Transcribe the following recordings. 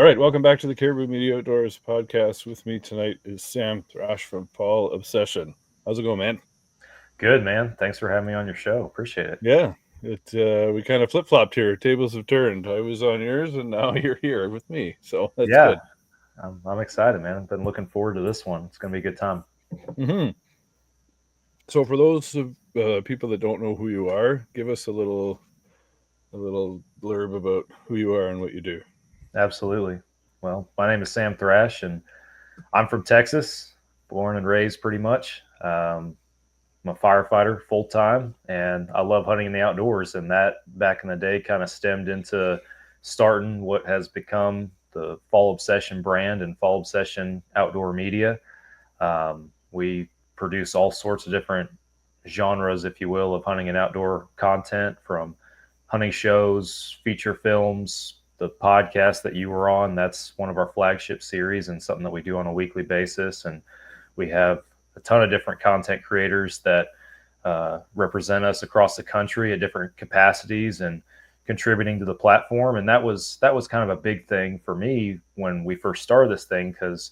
All right, welcome back to the Caribou Media Outdoors podcast. With me tonight is Sam Thrash from Paul Obsession. How's it going, man? Good, man. Thanks for having me on your show. Appreciate it. Yeah, we kind of flip-flopped here. Tables have turned. I was on yours, and now you're here with me. So that's Yeah, good. I'm excited, man. I've been looking forward to this one. It's going to be a good time. hmm So for those of people that don't know who you are, give us a little blurb about who you are and what you do. Absolutely. Well, my name is Sam Thrash, and I'm from Texas, born and raised pretty much. I'm a firefighter full time, and I love hunting in the outdoors. And that back in the day kind of stemmed into starting what has become the Fall Obsession brand and Fall Obsession Outdoor Media. We produce all sorts of different genres, if you will, of hunting and outdoor content, from hunting shows, feature films, the podcast that you were on. That's one of our flagship series and something that we do on a weekly basis. And we have a ton of different content creators that represent us across the country at different capacities and contributing to the platform. And that was kind of a big thing for me when we first started this thing, because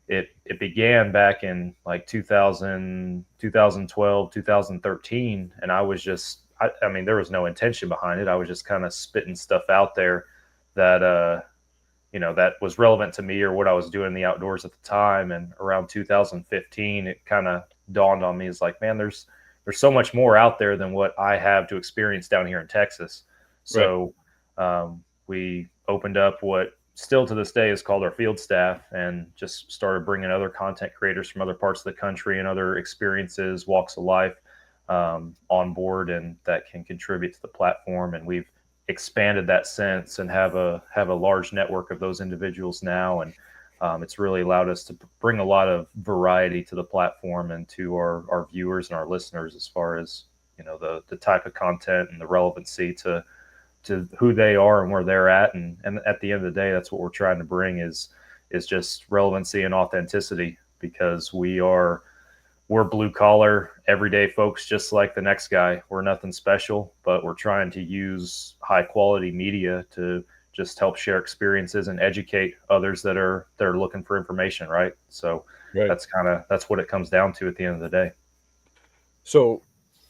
it began back in like 2000, 2012, 2013. And I was just, I mean, there was no intention behind it. I was just kind of spitting stuff out there that, that was relevant to me or what I was doing in the outdoors at the time. And around 2015, it kind of dawned on me, as like, man, there's so much more out there than what I have to experience down here in Texas. So we opened up what still to this day is called our field staff, and just started bringing other content creators from other parts of the country and other experiences, walks of life on board, and that can contribute to the platform. And we've expanded that since and have a large network of those individuals now. And it's really allowed us to bring a lot of variety to the platform and to our viewers and our listeners, as far as, the type of content and the relevancy to who they are and where they're at. And at the end of the day, that's what we're trying to bring is just relevancy and authenticity, because we're blue collar, everyday folks, just like the next guy. We're nothing special, but we're trying to use high quality media to just help share experiences and educate others that are looking for information. Right. So that's what it comes down to at the end of the day. So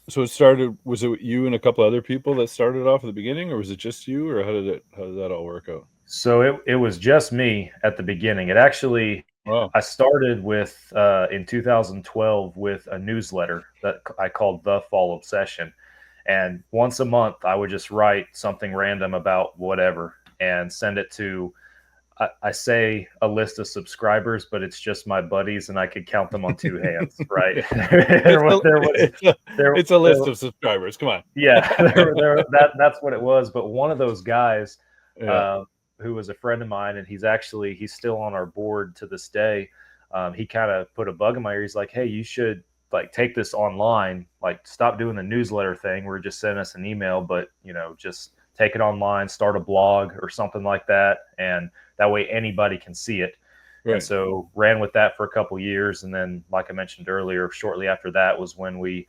it started. Was it you and a couple other people that started off at the beginning, or was it just you, or how did that all work out? So it was just me at the beginning. It actually, I started with in 2012 with a newsletter that I called The Fall Obsession. And once a month, I would just write something random about whatever and send it to, I say a list of subscribers, but it's just my buddies, and I could count them on two hands, right? It's a list of subscribers. Come on. Yeah, that's what it was. But one of those guys, who was a friend of mine, and he's still on our board to this day. He kind of put a bug in my ear. He's like, hey, you should take this online, stop doing the newsletter thing where you just send us an email, but just take it online, start a blog or something like that. And that way anybody can see it. Right. And so ran with that for a couple of years. And then, like I mentioned earlier, shortly after that was when we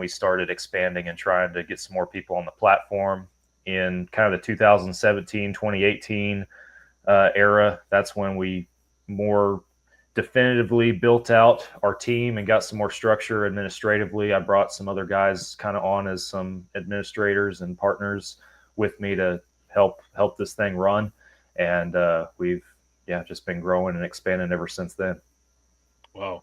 started expanding and trying to get some more people on the platform in kind of the 2017, 2018 era. That's when we more definitively built out our team and got some more structure administratively. I brought some other guys kind of on as some administrators and partners with me to help this thing run. And we've just been growing and expanding ever since then. Wow.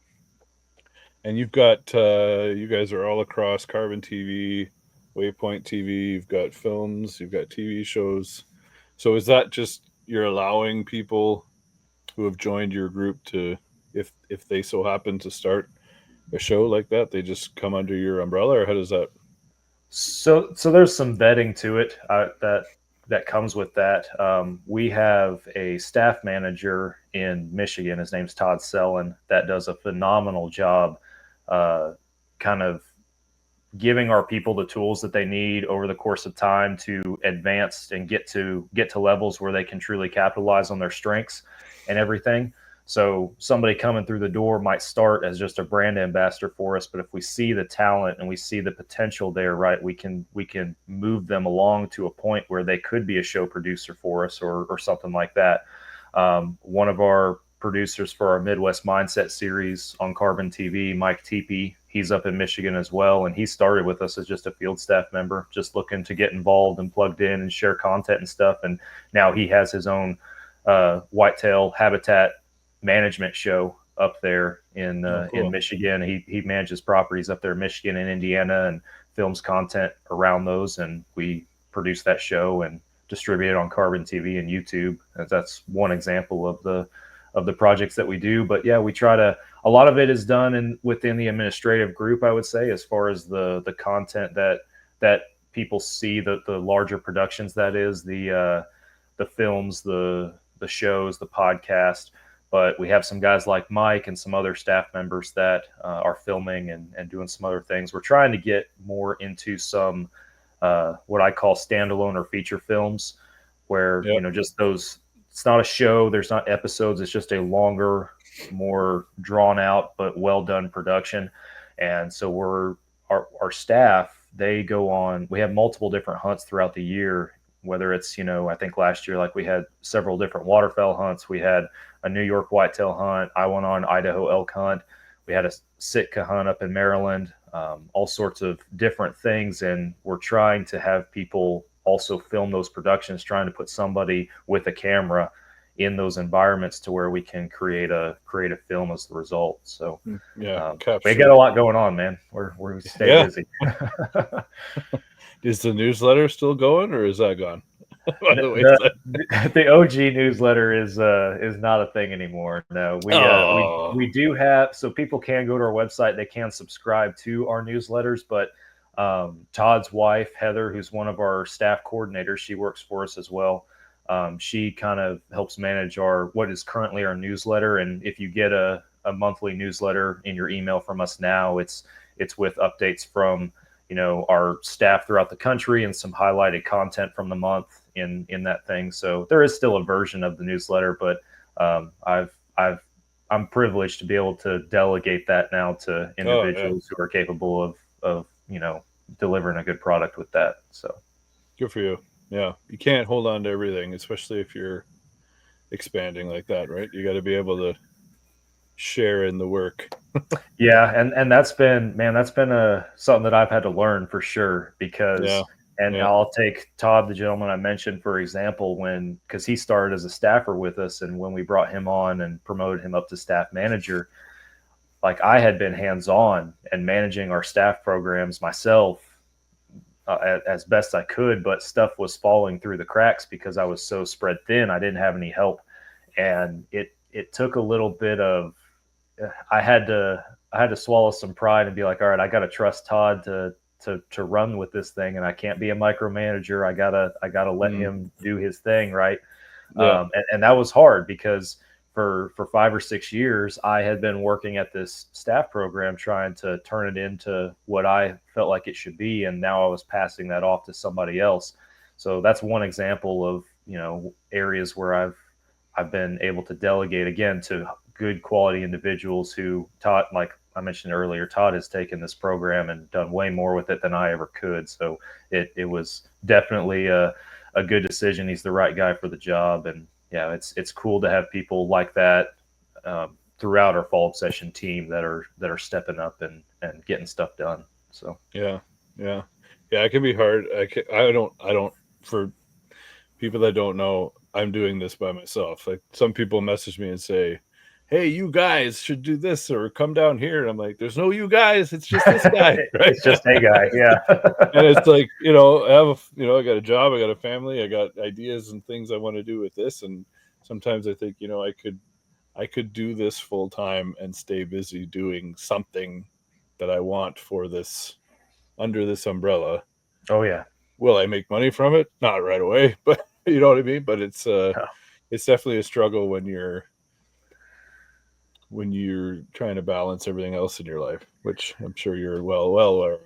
And you've got you guys are all across Carbon TV, Waypoint TV, you've got films, you've got TV shows. So is that just you're allowing people who have joined your group to, if they so happen to start a show like that, they just come under your umbrella, or how does that? So there's some vetting to it that comes with that. We have a staff manager in Michigan. His name's Todd Sellen, that does a phenomenal job kind of giving our people the tools that they need over the course of time to advance and get to levels where they can truly capitalize on their strengths and everything. So somebody coming through the door might start as just a brand ambassador for us, but if we see the talent and we see the potential there, right, we can move them along to a point where they could be a show producer for us or something like that. One of our producers for our Midwest Mindset series on Carbon TV, Mike Teepee, he's up in Michigan as well, and he started with us as just a field staff member, just looking to get involved and plugged in and share content and stuff. And now he has his own whitetail habitat management show up there in cool. in Michigan. He manages properties up there in Michigan and Indiana and films content around those, and we produce that show and distribute it on Carbon TV and YouTube. That's one example of the projects that we do. But yeah, we try to, a lot of it is done within the administrative group, I would say, as far as the content that people see, the larger productions, that is the films, the shows, the podcast. But we have some guys like Mike and some other staff members that are filming and doing some other things. We're trying to get more into some what I call standalone or feature films, where just those. It's not a show. There's not episodes. It's just a longer, more drawn out but well done production. And so our staff, they go on. We have multiple different hunts throughout the year. Whether it's, I think last year, like, we had several different waterfowl hunts. We had a New York whitetail hunt. I went on Idaho elk hunt. We had a Sitka hunt up in Maryland, all sorts of different things. And we're trying to have people also film those productions, trying to put somebody with a camera in those environments to where we can create a film as the result. So we got a lot going on, man. We're stay busy. Is the newsletter still going, or is that gone? The OG newsletter is not a thing anymore. No, we do have, so people can go to our website. They can subscribe to our newsletters, but Todd's wife, Heather, who's one of our staff coordinators, she works for us as well. She kind of helps manage what is currently our newsletter. And if you get a monthly newsletter in your email from us now, it's with updates from our staff throughout the country and some highlighted content from the month in that thing. So there is still a version of the newsletter, but I'm privileged to be able to delegate that now to individuals who are capable of delivering a good product with that. So good for you. Yeah, you can't hold on to everything, especially if you're expanding like that, right? You got to be able to share in the work. Yeah, and that's been something that I've had to learn for sure, because I'll take Todd, the gentleman I mentioned, for example, because he started as a staffer with us, and when we brought him on and promoted him up to staff manager, like, I had been hands-on and managing our staff programs myself as best I could, but stuff was falling through the cracks because I was so spread thin. I didn't have any help, and it took a little bit of, I had to swallow some pride and be like, all right, I got to trust Todd to run with this thing, and I can't be a micromanager. I gotta let him do his thing, right? Yeah. And that was hard, because for 5 or 6 years, I had been working at this staff program trying to turn it into what I felt like it should be, and now I was passing that off to somebody else. So that's one example of areas where I've been able to delegate, again, to good quality individuals who Todd, like I mentioned earlier, Todd has taken this program and done way more with it than I ever could. So it was definitely a good decision. He's the right guy for the job. And yeah, it's cool to have people like that throughout our fall obsession team that are stepping up and getting stuff done. So yeah, it can be hard. I don't for people that don't know, I'm doing this by myself. Like, some people message me and say, hey, you guys should do this, or come down here. And I'm like, there's no you guys. It's just this guy. Right? It's just a guy. Yeah. And it's like, I got a job, I got a family, I got ideas and things I want to do with this. And sometimes I think, I could do this full time and stay busy doing something that I want for this, under this umbrella. Oh yeah. Will I make money from it? Not right away, but you know what I mean? But it's definitely a struggle when you're trying to balance everything else in your life, which I'm sure you're well aware of.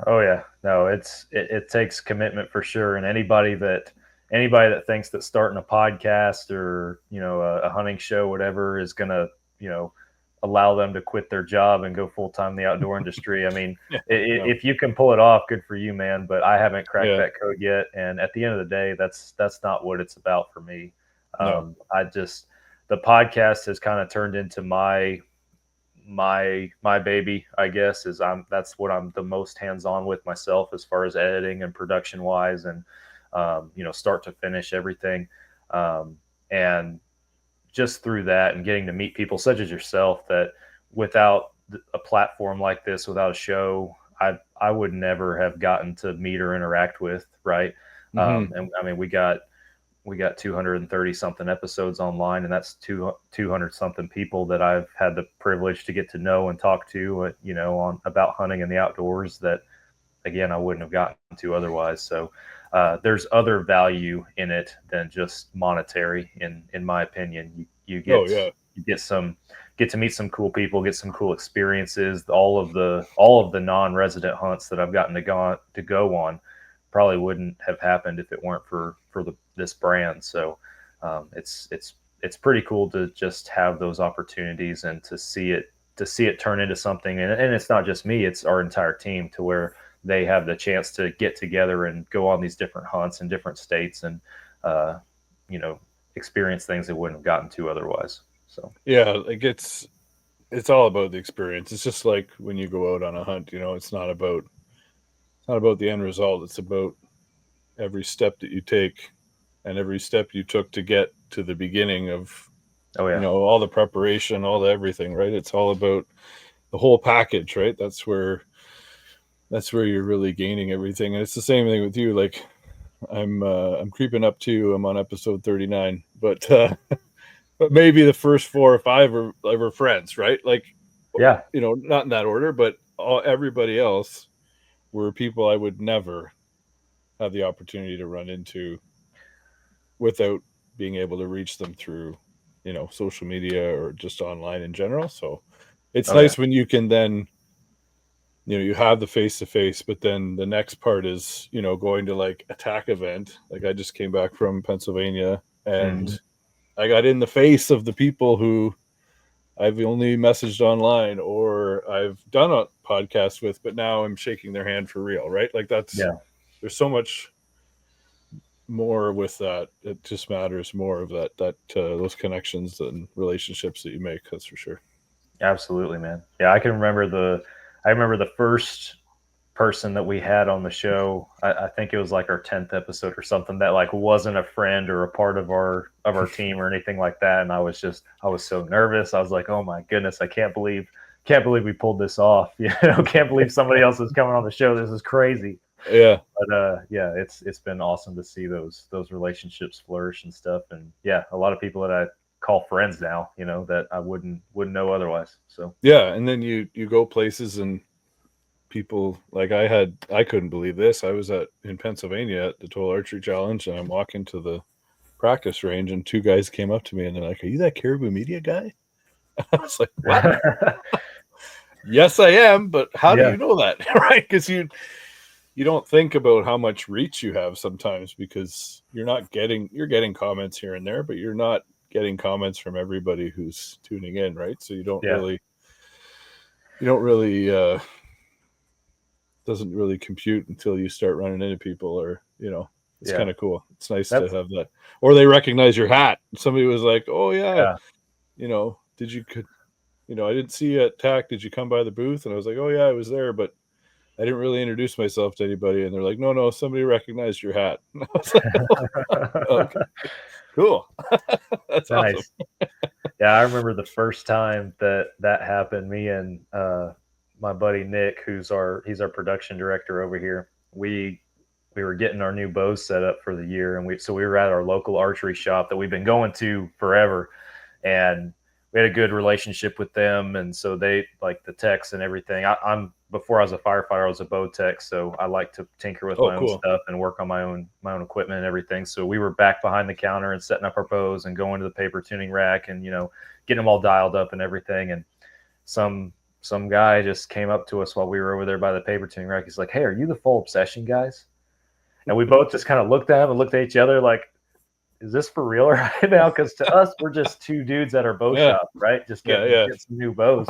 Oh yeah. No, it takes commitment for sure. And anybody that thinks that starting a podcast or, a hunting show, whatever, is going to allow them to quit their job and go full time in the outdoor industry. I mean, Yeah, if you can pull it off, good for you, man. But I haven't cracked yeah, that code yet. And at the end of the day, that's not what it's about for me. no, The podcast has kind of turned into my baby, I guess. That's what I'm the most hands on with myself as far as editing and production wise, and start to finish everything. And just through that and getting to meet people such as yourself, that without a platform like this, without a show, I would never have gotten to meet or interact with, right? hmm And I mean, we got 230 something episodes online, and that's 200 something people that I've had the privilege to get to know and talk to, on about hunting in the outdoors, that again I wouldn't have gotten to otherwise. So there's other value in it than just monetary, in my opinion. You oh get yeah, get to meet some cool people, get some cool experiences. All of the non-resident hunts that I've gotten to go on probably wouldn't have happened if it weren't for this brand. So it's pretty cool to just have those opportunities and to see it turn into something. And it's not just me; it's our entire team, to where they have the chance to get together and go on these different hunts in different states, and uh, experience things they wouldn't have gotten to otherwise. So yeah. Like it's all about the experience. It's just like when you go out on a hunt. It's not about the end result. It's about every step that you take and every step you took to get to the beginning of oh yeah, all the preparation, all the everything, right? It's all about the whole package, right? That's where you're really gaining everything. And it's the same thing with you. Like I'm creeping up to you. I'm on episode 39, but but maybe the first 4 or 5 were friends, right? Like yeah, not in that order, but everybody else were people I would never have the opportunity to run into without being able to reach them through social media or just online in general. So it's oh yeah, nice when you can then you have the face to face, but then the next part is going to like a tack event. Like I just came back from Pennsylvania, and hmm I got in the face of the people who I've only messaged online or I've done a podcast with, but now I'm shaking their hand for real, right? Like yeah. there's so much more with that. It just matters more of that those connections and relationships that you make. That's for sure. Absolutely, man. Yeah, I remember the first person that we had on the show. I think it was like our 10th episode or something, that like wasn't a friend or a part of our team or anything like that. And I was so nervous. I was like, oh my goodness, I can't believe we pulled this off. Can't believe somebody else is coming on the show. This is crazy. Yeah, But yeah, it's been awesome to see those relationships flourish and stuff. And yeah, a lot of people that I call friends now, that I wouldn't know otherwise. So yeah. And then you go places and people like I couldn't believe this. I was in Pennsylvania at the Total Archery Challenge, and I'm walking to the practice range, and 2 guys came up to me, and they're like, "Are you that Caribou Media guy?" I was like, "What?" Yes, I am, but how do yeah, you know that? Right? Because you don't think about how much reach you have sometimes, because you're getting comments here and there, but you're not getting comments from everybody who's tuning in, right? So yeah, you don't really doesn't really compute until you start running into people, or it's yeah. kind of cool. It's nice to That's have that. Or they recognize your hat. Somebody was like, "Oh yeah, yeah. did you could I didn't see you at TAC. Did you come by the booth?" And I was like, "Oh yeah, I was there, but I didn't really introduce myself to anybody." And they're like, "No, no, somebody recognized your hat." And I was like, "Oh, okay, cool. That's awesome." Nice. Yeah, I remember the first time that happened. Me and my buddy Nick, he's our production director over here. We were getting our new bows set up for the year, and we were at our local archery shop that we've been going to forever, and we had a good relationship with them. And so they like the techs and everything. I'm before I was a firefighter, I was a bow tech, so I like to tinker with Oh, my own cool. stuff and work on my own equipment and everything. So we were back behind the counter and setting up our bows and going to the paper tuning rack, and getting them all dialed up and everything. And some guy just came up to us while we were over there by the paper tuning rack. He's like, "Hey, are you the Full Obsession guys?" And we both just kind of looked at him and looked at each other like, is this for real right now? Because to us, we're just two dudes at our bow Yeah. shop, right? Just getting some new bows.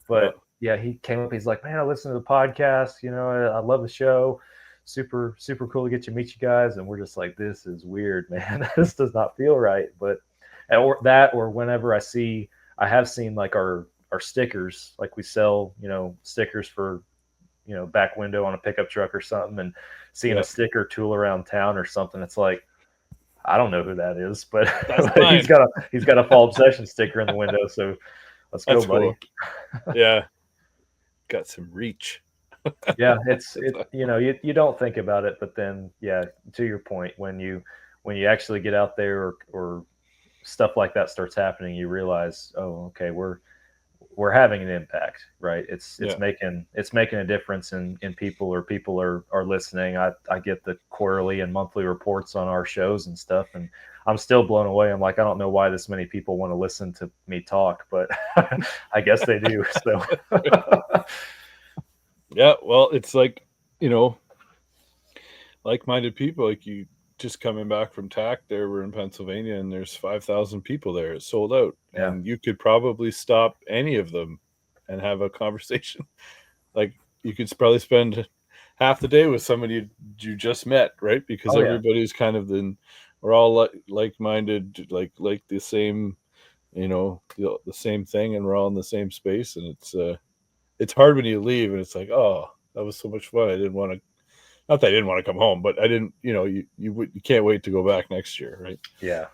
But yeah, he came up. He's like, man, I listen to the podcast. You know, I love the show. Super, super cool to get you meet you guys. And we're just like, this is weird, man. This does not feel right. But or whenever I have seen like our stickers, like we sell, you know, stickers for, you know, back window on a pickup truck or something, and seeing a sticker tool around town or something. It's like, I don't know who that is, but, but he's got a fall obsession sticker in the window. So let's go, buddy. Cool. Yeah. Got some reach. Yeah, it's you know, you don't think about it, but then yeah, to your point, when you actually get out there or stuff like that starts happening, you realize, oh, okay, we're having an impact, right? It's making a difference in people, or people are listening. I get the quarterly and monthly reports on our shows and stuff, and I'm still blown away. I'm like, I don't know why this many people want to listen to me talk, but I guess they do. So yeah, well, it's like, you know, like-minded people, like you just coming back from TAC there, we're in Pennsylvania, and there's 5,000 people there. It's sold out. Yeah. And you could probably stop any of them and have a conversation. Like, you could probably spend half the day with somebody you just met, right? Because everybody's kind of we're all like-minded, like the same, you know, the same thing, and we're all in the same space. And it's hard when you leave, and it's like, oh, that was so much fun. I didn't want to. Not that I didn't want to come home, but I didn't. You know, you can't wait to go back next year, right? Yeah,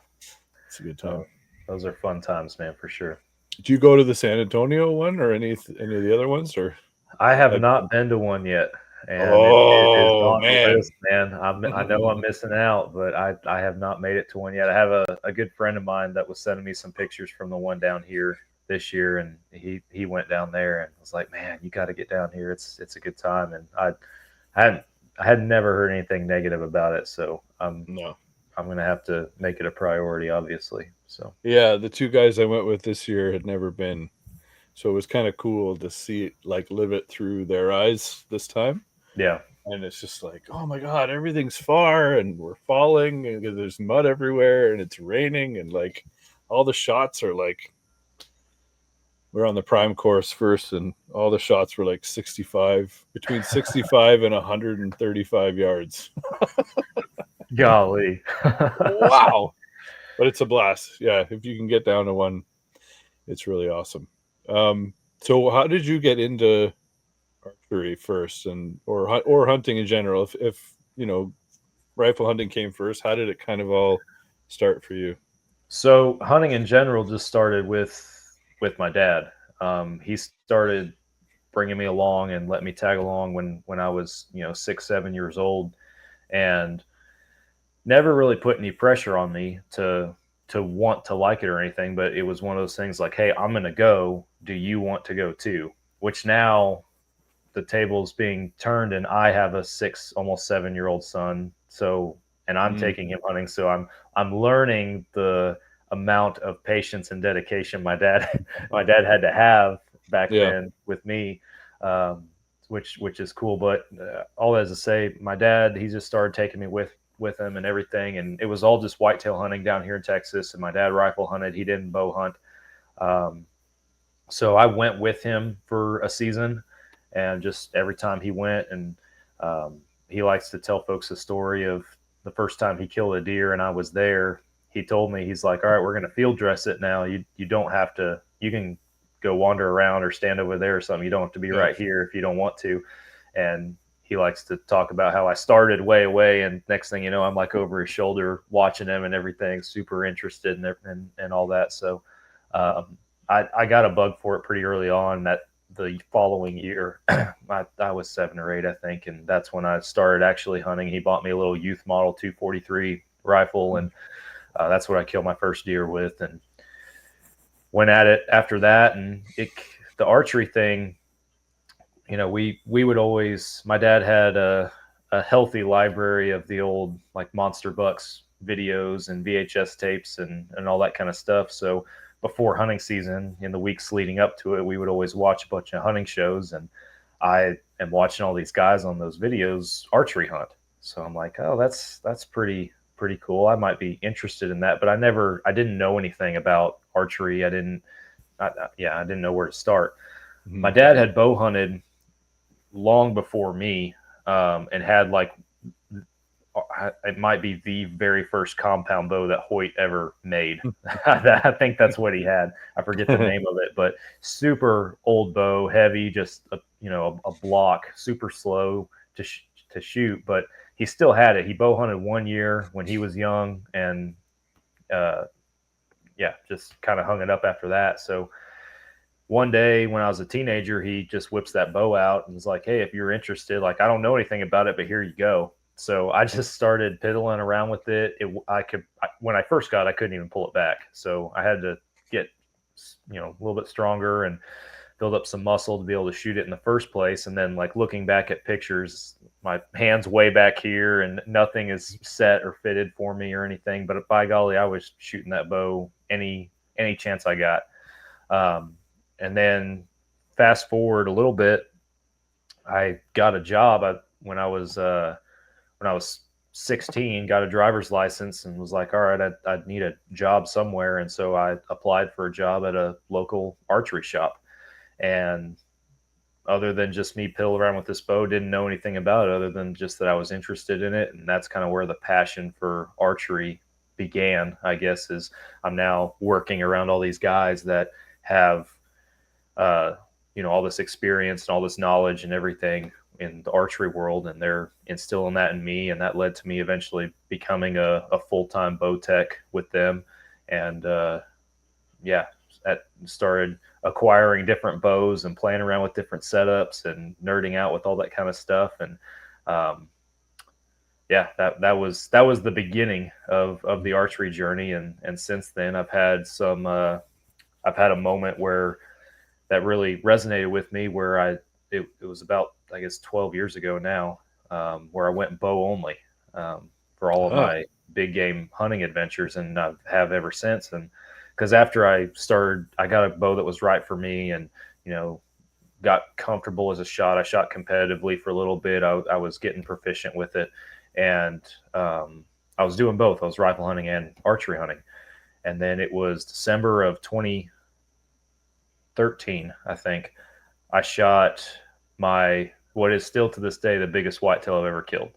it's a good time. Those are fun times, man, for sure. Did you go to the San Antonio one or any of the other ones? Or I have not been to one yet, and it is on the list, man. I know I'm missing out, but I have not made it to one yet. I have a good friend of mine that was sending me some pictures from the one down here this year, and he went down there and was like, man, you got to get down here. It's a good time. And I had never heard anything negative about it, so I'm gonna have to make it a priority, obviously. So yeah, the two guys I went with this year had never been, so it was kind of cool to see it, like, live it through their eyes this time. Yeah, and it's just like, oh my god, everything's far, and we're falling, and there's mud everywhere, and it's raining, and like all the shots are like, we're on the prime course first, and all the shots were like 65, between 65 and 135 yards. Golly. Wow. But it's a blast. Yeah, if you can get down to one, it's really awesome. So how did you get into archery first, and or hunting in general? If you know, rifle hunting came first, how did it kind of all start for you? So hunting in general just started with my dad. He started bringing me along and let me tag along when I was, you know, 6, 7 years old, and never really put any pressure on me to want to like it or anything. But it was one of those things like, hey, I'm going to go. Do you want to go too? Which now the table's being turned, and I have a 6, almost 7-year-old son. So, and I'm taking him hunting. So I'm learning the amount of patience and dedication my dad had to have back then with me, which is cool. But all that is to say, my dad, he just started taking me with him and everything, and it was all just whitetail hunting down here in Texas. And my dad rifle hunted; he didn't bow hunt. So I went with him for a season, and just every time he went, and he likes to tell folks the story of the first time he killed a deer, and I was there. He told me, he's like, all right, we're going to field dress it now. You don't have to, you can go wander around or stand over there or something. You don't have to be right here if you don't want to. And he likes to talk about how I started way away, and next thing you know, I'm like over his shoulder watching him and everything, super interested in all that. So I got a bug for it pretty early on. That the following year, I was 7 or 8, I think, and that's when I started actually hunting. He bought me a little youth model 243 rifle, and that's what I killed my first deer with, and went at it after that. And the archery thing, you know, we would always, my dad had a healthy library of the old like Monster Bucks videos and VHS tapes and all that kind of stuff. So before hunting season, in the weeks leading up to it, we would always watch a bunch of hunting shows, and I am watching all these guys on those videos archery hunt. So I'm like, oh, that's pretty pretty cool. I might be interested in that, but I didn't know anything about archery. I didn't know where to start. My Mhm. dad had bow hunted long before me, and had like, it might be the very first compound bow that Hoyt ever made. I think that's what he had. I forget the name of it, but super old bow, heavy, just a block, super slow to shoot, but he still had it. He bow hunted 1 year when he was young, and uh, yeah, just kind of hung it up after that. So one day when I was a teenager, he just whips that bow out and was like, "Hey, if you're interested, like I don't know anything about it, but here you go." So I just started piddling around with it. When I first got it, I couldn't even pull it back. So I had to get, a little bit stronger and build up some muscle to be able to shoot it in the first place. And then, like, looking back at pictures, my hand's way back here and nothing is set or fitted for me or anything. But by golly, I was shooting that bow any chance I got. And then fast forward a little bit, I got a job when I was 16, got a driver's license, and was like, all right, I need a job somewhere. And so I applied for a job at a local archery shop. And other than just me piddle around with this bow, didn't know anything about it other than just that I was interested in it. And that's kind of where the passion for archery began, I guess, is I'm now working around all these guys that have, all this experience and all this knowledge and everything in the archery world, and they're instilling that in me, and that led to me eventually becoming a full-time bow tech with them. And yeah, started acquiring different bows and playing around with different setups and nerding out with all that kind of stuff. And yeah, that was the beginning of the archery journey. And since then I've had a moment where that really resonated with me, where it was about, I guess, 12 years ago now, where I went bow only, for all of Ah, my big game hunting adventures, and I have ever since. And because after I got a bow that was right for me, and got comfortable as a shot. I shot competitively for a little bit. I was getting proficient with it, and I was doing both. I was rifle hunting and archery hunting. And then it was December of 2013, I think. I shot my what is still to this day the biggest whitetail I've ever killed.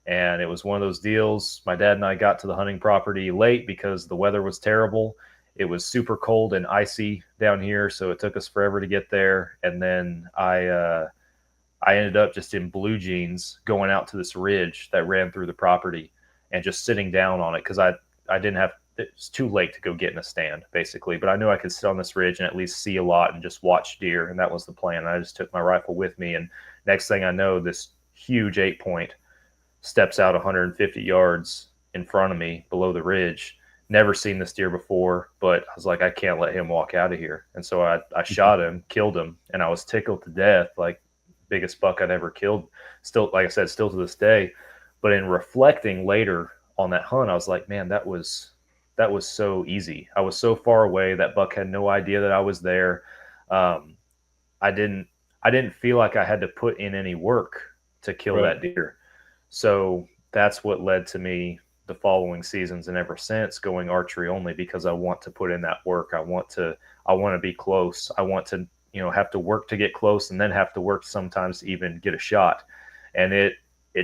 And it was one of those deals. My dad and I got to the hunting property late because the weather was terrible. It was super cold and icy down here, so it took us forever to get there. And then I ended up just in blue jeans going out to this ridge that ran through the property and just sitting down on it because I didn't have, it's too late to go get in a stand basically, but I knew I could sit on this ridge and at least see a lot and just watch deer, and that was the plan. And I just took my rifle with me, and next thing I know, this huge 8-point steps out 150 yards in front of me below the ridge. Never seen this deer before, but I was like, I can't let him walk out of here. And so I shot him, killed him, and I was tickled to death, like biggest buck I'd ever killed. Still, like I said, still to this day. But in reflecting later on that hunt, I was like, man, that was so easy. I was so far away. That buck had no idea that I was there. Um, I didn't feel like I had to put in any work to kill right. that deer. So that's what led to me the following seasons and ever since going archery only, because I want to put in that work. I want to be close. I want to, have to work to get close, and then have to work sometimes to even get a shot. And it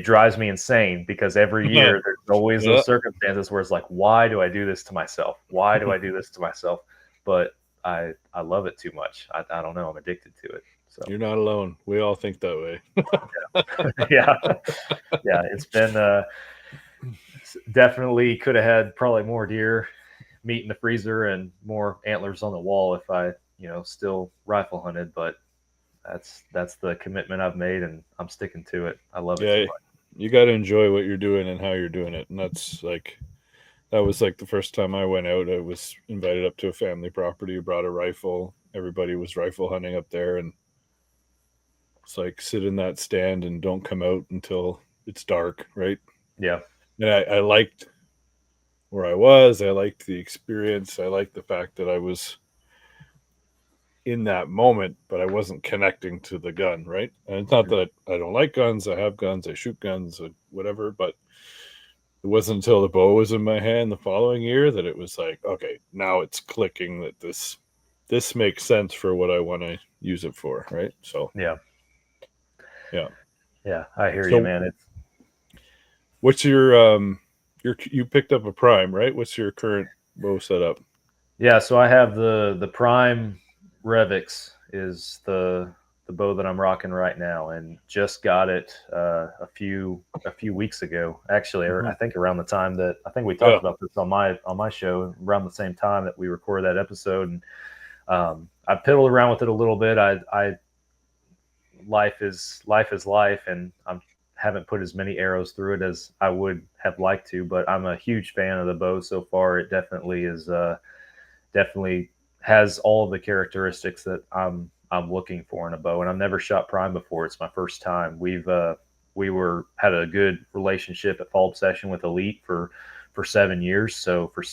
drives me insane because every year there's always Yeah, those circumstances where it's like, why do I do this to myself? Why do I do this to myself? But I love it too much. I don't know. I'm addicted to it. So you're not alone. We all think that way. yeah, yeah. It's been definitely could have had probably more deer meat in the freezer and more antlers on the wall if I, still rifle hunted. But that's the commitment I've made, and I'm sticking to it. I love it too Yeah, much. you got to enjoy what you're doing and how you're doing it. And that was like the first time I went out. I was invited up to a family property, brought a rifle. Everybody was rifle hunting up there. And it's like, sit in that stand and don't come out until it's dark, right? Yeah, And I liked where I was. I liked the experience. I liked the fact that I was in that moment, but I wasn't connecting to the gun, right? And it's not that I don't like guns. I have guns. I shoot guns, whatever. But it wasn't until the bow was in my hand the following year that it was like, okay, now it's clicking that this makes sense for what I want to use it for, right? So Yeah. yeah. Yeah. I hear you, So man. It's, what's you picked up a prime, right? What's your current bow setup? yeah. So I have the Prime Revix is the bow that I'm rocking right now, and just got it a few weeks ago. Actually, or I Mhm. think around the time that I think we talked Yeah. about this on my show, around the same time that we recorded that episode. And I piddled around with it a little bit. I life is life, and I haven't put as many arrows through it as I would have liked to. But I'm a huge fan of the bow so far. It definitely is. Definitely has all of the characteristics that I'm looking for in a bow. And I've never shot prime before. It's my first time. We had a good relationship at Fall Obsession with Elite for 7 years. So for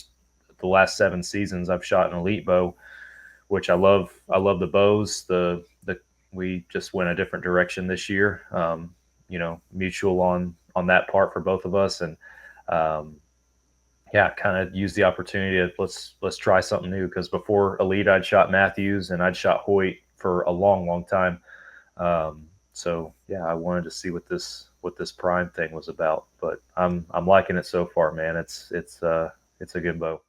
the last 7 seasons, I've shot an Elite bow, which I love. I love the bows. The we just went a different direction this year. Mutual on that part for both of us. And um, yeah, kind of use the opportunity to let's try something new, because before Elite I'd shot Matthews and I'd shot Hoyt for a long time. So yeah, I wanted to see what this Prime thing was about, but I'm liking it so far, man. It's a good bow.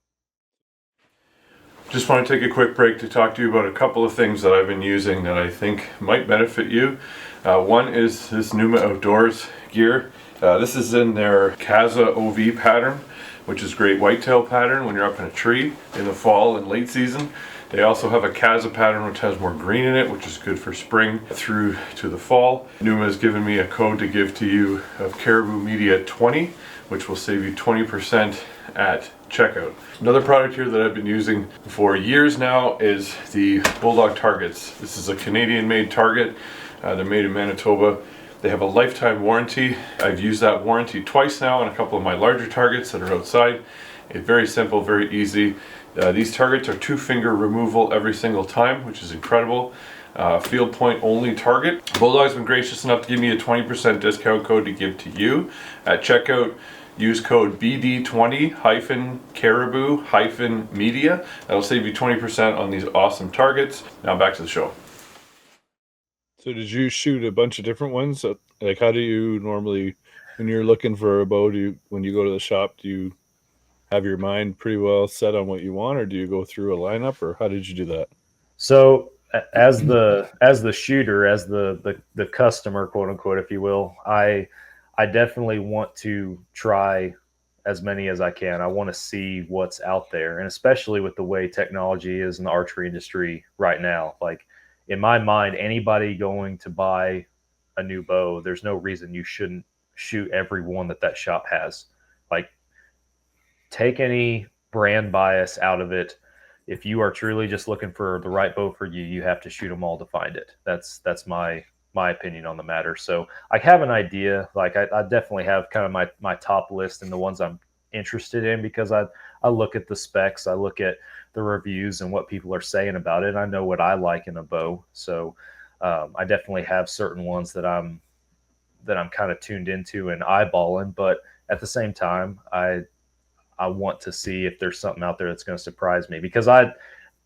Just want to take a quick break to talk to you about a couple of things that I've been using that I think might benefit you. One is this Numa Outdoors gear. This is in their Kaza OV pattern, which is great whitetail pattern when you're up in a tree in the fall and late season. They also have a Kaza pattern which has more green in it, which is good for spring through to the fall. Numa has given me a code to give to you of Caribou Media 20, which will save you 20% at checkout. Another product here that I've been using for years now is the Bulldog targets. This is a Canadian made target. They're made in Manitoba. They have a lifetime warranty. I've used that warranty twice now on a couple of my larger targets that are outside. It's very simple, very easy. These targets are 2-finger removal every single time, which is incredible. Field point only target. Bulldog's been gracious enough to give me a 20% discount code to give to you at checkout. Use code BD20-Caribou-Media. That'll save you 20% on these awesome targets. Now back to the show. So did you shoot a bunch of different ones? Like, how do you normally, when you're looking for a bow, when you go to the shop, do you have your mind pretty well set on what you want, or do you go through a lineup, or how did you do that? So as the shooter, as the customer, quote unquote, if you will, I definitely want to try as many as I can. I want to see what's out there, and especially with the way technology is in the archery industry right now. Like, in my mind, anybody going to buy a new bow, there's no reason you shouldn't shoot every one that shop has. Like, take any brand bias out of it. If you are truly just looking for the right bow for you, you have to shoot them all to find it. That's my opinion on the matter. So I have an idea. Like, I definitely have kind of my top list and the ones I'm interested in, because I look at the specs, I look at the reviews and what people are saying about it. And I know what I like in a bow. So I definitely have certain ones that I'm kind of tuned into and eyeballing. But at the same time, I want to see if there's something out there that's going to surprise me, because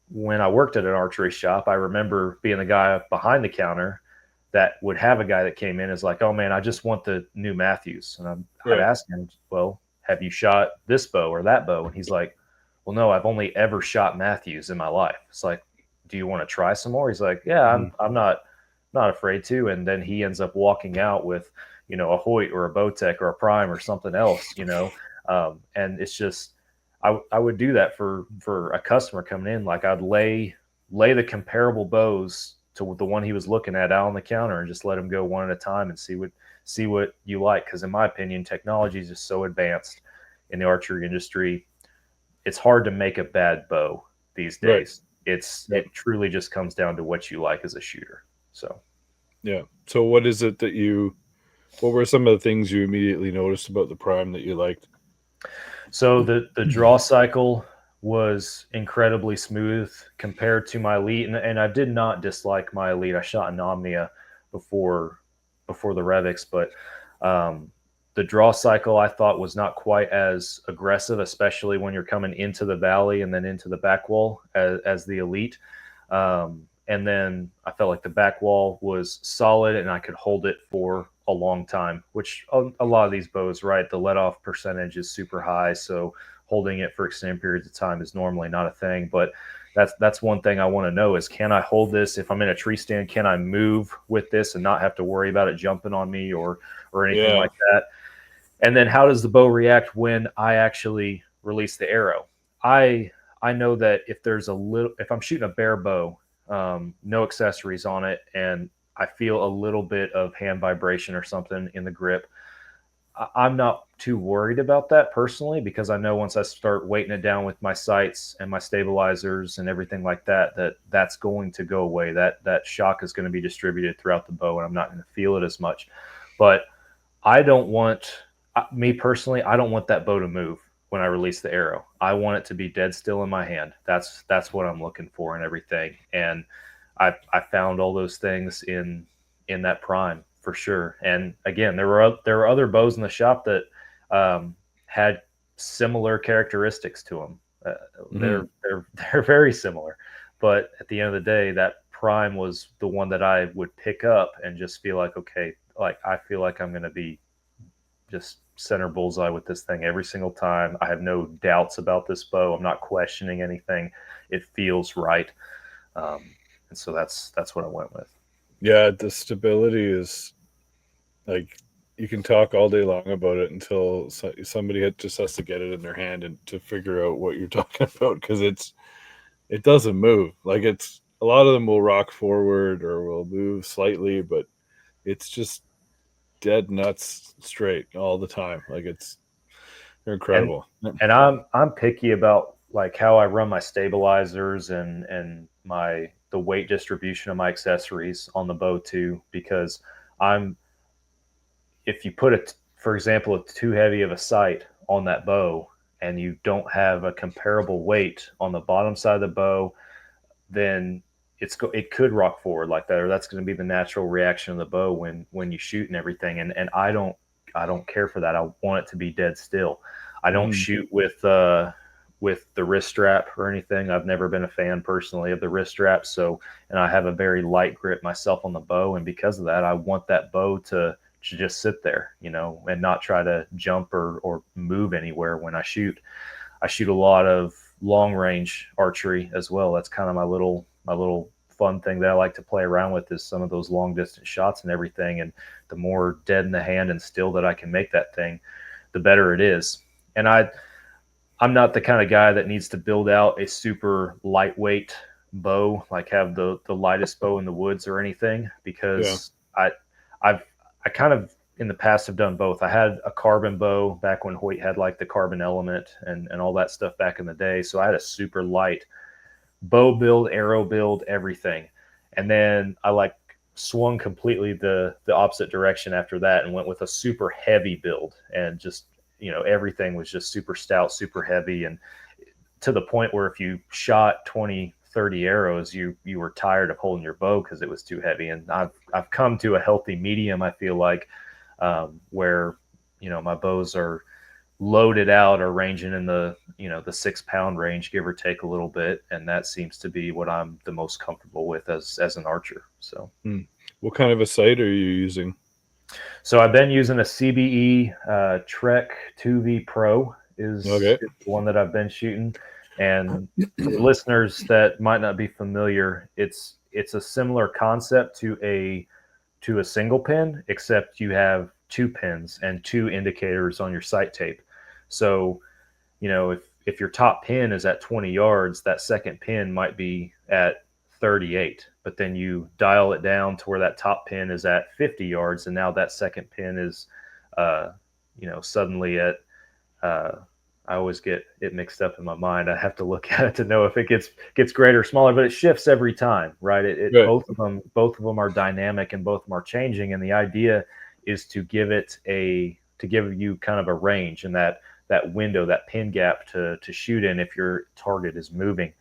when I worked at an archery shop, I remember being the guy behind the counter that would have a guy that came in as like, oh man, I just want the new Matthews. And I'd ask him, well, have you shot this bow or that bow? And he's like, well, no, I've only ever shot Matthews in my life. It's like, do you want to try some more? He's like, yeah, I'm not afraid to. And then he ends up walking out with, a Hoyt or a Bowtech or a Prime or something else. And it's just, I would do that for a customer coming in. Like, I'd lay the comparable bows to the one he was looking at out on the counter and just let him go one at a time and see what you like. Because in my opinion, technology is just so advanced in the archery industry. It's hard to make a bad bow these days. Right. It truly just comes down to what you like as a shooter. So yeah. So what is it what were some of the things you immediately noticed about the Prime that you liked? So the draw cycle was incredibly smooth compared to my Elite, and I did not dislike my Elite. I shot an Omnia before the Revix, but The draw cycle I thought was not quite as aggressive, especially when you're coming into the valley and then into the back wall as the elite. And then I felt like the back wall was solid and I could hold it for a long time, which a lot of these bows, right? The let off percentage is super high. So holding it for extended periods of time is normally not a thing. But that's one thing I want to know is, can I hold this if I'm in a tree stand? Can I move with this and not have to worry about it jumping on me or anything Yeah. like that? And then how does the bow react when I actually release the arrow? I know that if I'm shooting a bare bow, no accessories on it, and I feel a little bit of hand vibration or something in the grip, I'm not too worried about that personally, because I know once I start weighting it down with my sights and my stabilizers and everything like that, that's going to go away. That shock is going to be distributed throughout the bow, and I'm not going to feel it as much. But I don't want, me personally, I don't want that bow to move when I release the arrow. I want it to be dead still in my hand. That's what I'm looking for and everything. And I found all those things in that prime for sure. And again, there were other bows in the shop that had similar characteristics to them. They're very similar, but at the end of the day, that prime was the one that I would pick up and just feel like, okay, like I feel like I'm going to be just center bullseye with this thing every single time. I have no doubts about this bow. I'm not questioning anything. It feels right. And so that's what I went with. Yeah, the stability is like, you can talk all day long about it until somebody just has to get it in their hand and to figure out what you're talking about, because it doesn't move. Like, it's a lot of them will rock forward or will move slightly, but it's just dead nuts straight all the time. Like, they're And incredible. I'm picky about like how I run my stabilizers and the weight distribution of my accessories on the bow too, because I'm if you put it, for example, it's too heavy of a sight on that bow and you don't have a comparable weight on the bottom side of the bow, then it could rock forward like that, or that's going to be the natural reaction of the bow when you shoot and everything. And I don't care for that. I want it to be dead still. I don't shoot with the wrist strap or anything. I've never been a fan personally of the wrist strap. So, and I have a very light grip myself on the bow, and because of that, I want that bow to just sit there, and not try to jump or move anywhere when I shoot. I shoot a lot of long range archery as well. That's kind of my little fun thing that I like to play around with, is some of those long distance shots and everything. And the more dead in the hand and still that I can make that thing, the better it is. And I'm not the kind of guy that needs to build out a super lightweight bow, like have the lightest bow in the woods or anything, because I kind of in the past have done both. I had a carbon bow back when Hoyt had like the carbon element and all that stuff back in the day. So I had a super light bow build, arrow build, everything. And then I like swung completely the opposite direction after that and went with a super heavy build, and just, everything was just super stout, super heavy. And to the point where if you shot 20, 30 arrows, you were tired of holding your bow because it was too heavy. And I've come to a healthy medium, I feel like, where, my bows are loaded out or ranging in the 6 pound range, give or take a little bit. And that seems to be what I'm the most comfortable with as an archer. So What kind of a sight are you using? So I've been using a CBE Trek 2V Pro is Okay. the one that I've been shooting. And for the listeners that might not be familiar, it's a similar concept to a single pin, except you have 2 pins and 2 indicators on your sight tape. So, if your top pin is at 20 yards, that second pin might be at 38, but then you dial it down to where that top pin is at 50 yards, and now that second pin is, suddenly at. I always get it mixed up in my mind. I have to look at it to know if it gets greater or smaller, but it shifts every time, right? Right. Both of them are dynamic and both of them are changing, and the idea is to give you kind of a range and that window, that pin gap to shoot in if your target is moving.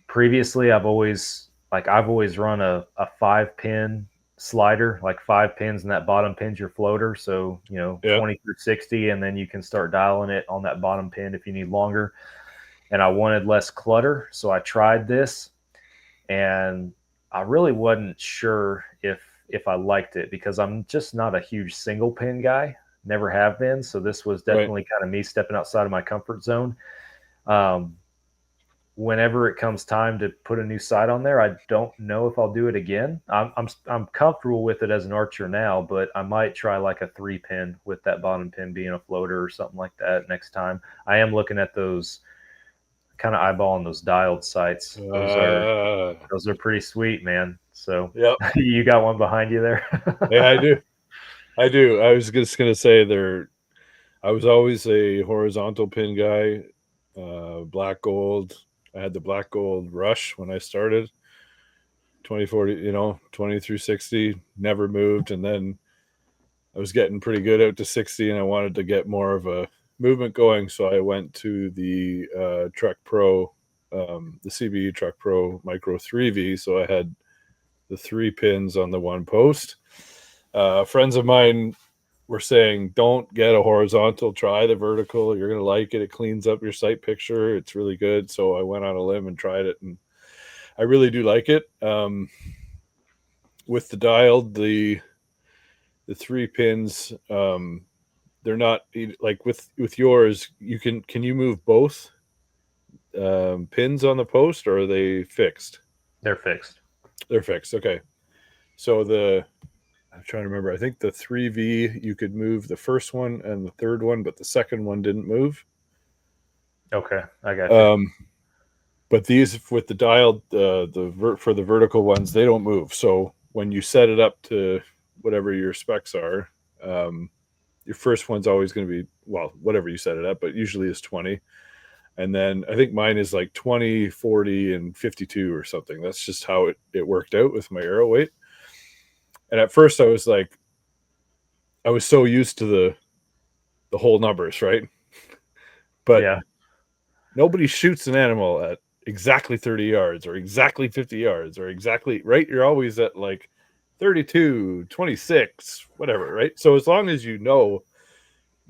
Previously, I've always run a 5 pin slider, like 5 pins, and that bottom pin's your floater. So, Yeah. 20 through 60, and then you can start dialing it on that bottom pin if you need longer. And I wanted less clutter, so I tried this, and I really wasn't sure if I liked it because I'm just not a huge single pin guy, never have been. So this was Right. definitely kind of me stepping outside of my comfort zone. Um, Whenever it comes time to put a new sight on there, I don't know if I'll do it again. I'm comfortable with it as an archer now, but I might try like a 3 pin with that bottom pin being a floater or something like that next time. I am looking at those, kind of eyeballing those dialed sights. Those are pretty sweet, man. So Yep. you got one behind you there? Yeah, I do. I do. I was just gonna say I was always a horizontal pin guy, black gold. I had the black gold rush when I started. 2040, 20 through 60, never moved. And then I was getting pretty good out to 60 and I wanted to get more of a movement going. So I went to the Trek Pro, the CBE Trek Pro Micro 3V. So I had the 3 pins on the one post. Friends of mine were saying, don't get a horizontal, try the vertical. You're going to like it. It cleans up your sight picture. It's really good. So I went on a limb and tried it, and I really do like it. With the dialed, the 3 pins, they're not like with yours. Can you move both pins on the post, or are they fixed? They're fixed. They're fixed. Okay. So I'm trying to remember. I think the 3V, you could move the first one and the third one, but the second one didn't move. Okay, I got you. But these with the dialed, for the vertical ones, they don't move. So when you set it up to whatever your specs are, your first one's always going to be, well, whatever you set it up, but usually is 20. And then I think mine is like 20, 40, and 52 or something. That's just how it worked out with my arrow weight. And at first I was like, I was so used to the whole numbers, right? But Yeah, nobody shoots an animal at exactly 30 yards or exactly 50 yards or exactly, right? You're always at like 32, 26, whatever, right? So as long as you know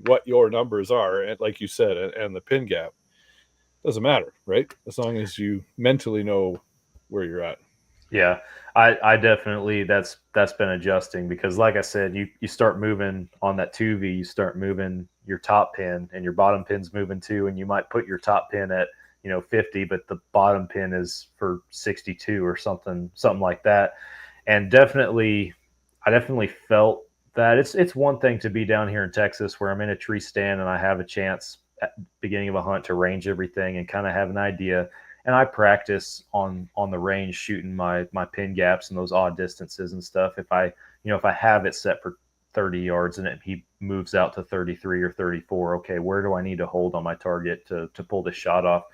what your numbers are, and like you said, and the pin gap, doesn't matter, right? As long as you mentally know where you're at. yeah. I definitely, that's been adjusting because, like I said, you start moving on that 2V, you start moving your top pin, and your bottom pin's moving too, and you might put your top pin at 50, but the bottom pin is for 62 or something like that. And I definitely felt that it's one thing to be down here in Texas where I'm in a tree stand and I have a chance at the beginning of a hunt to range everything and kind of have an idea. And I practice on the range shooting my pin gaps and those odd distances and stuff. If I have it set for 30 yards and he moves out to 33 or 34, okay, where do I need to hold on my target to pull this shot off?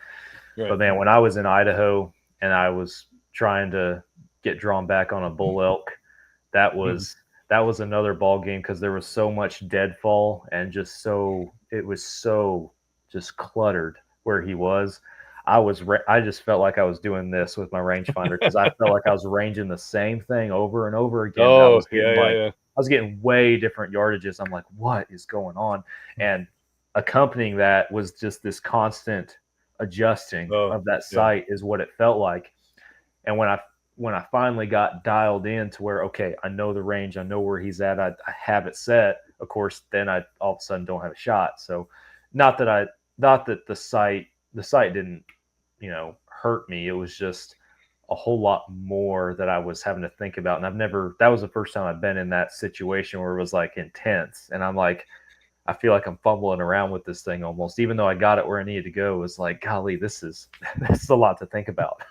Right. But man, when I was in Idaho and I was trying to get drawn back on a bull elk, that was that was another ball game because there was so much deadfall and it was so just cluttered where he was. I just felt like I was doing this with my rangefinder because I felt like I was ranging the same thing over and over again. I Oh, was getting yeah. I was getting way different yardages. I'm like, what is going on? And accompanying that was just this constant adjusting Oh, of that yeah. sight is what it felt like. And when I finally got dialed in to where, okay, I know the range, I know where he's at, I have it set. Of course, then I all of a sudden don't have a shot. So, not that the sight didn't hurt me. It was just a whole lot more that I was having to think about. And that was the first time I've been in that situation where it was like intense. And I'm like, I feel like I'm fumbling around with this thing almost, even though I got it where I needed to go. It was like, golly, this is this is a lot to think about.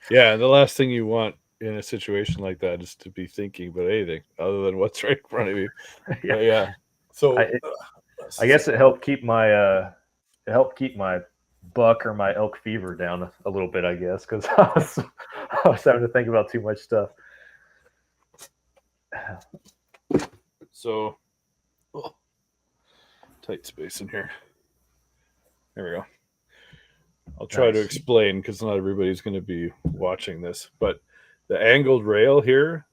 Yeah. And the last thing you want in a situation like that is to be thinking about anything other than what's right in front of you. Yeah, But yeah. So, I, I guess it helped keep my buck or my elk fever down a little bit. I guess because I was having to think about too much stuff. so oh, tight space in here. There we go. I'll try to Nice. explain because not everybody's going to be watching this, but the angled rail here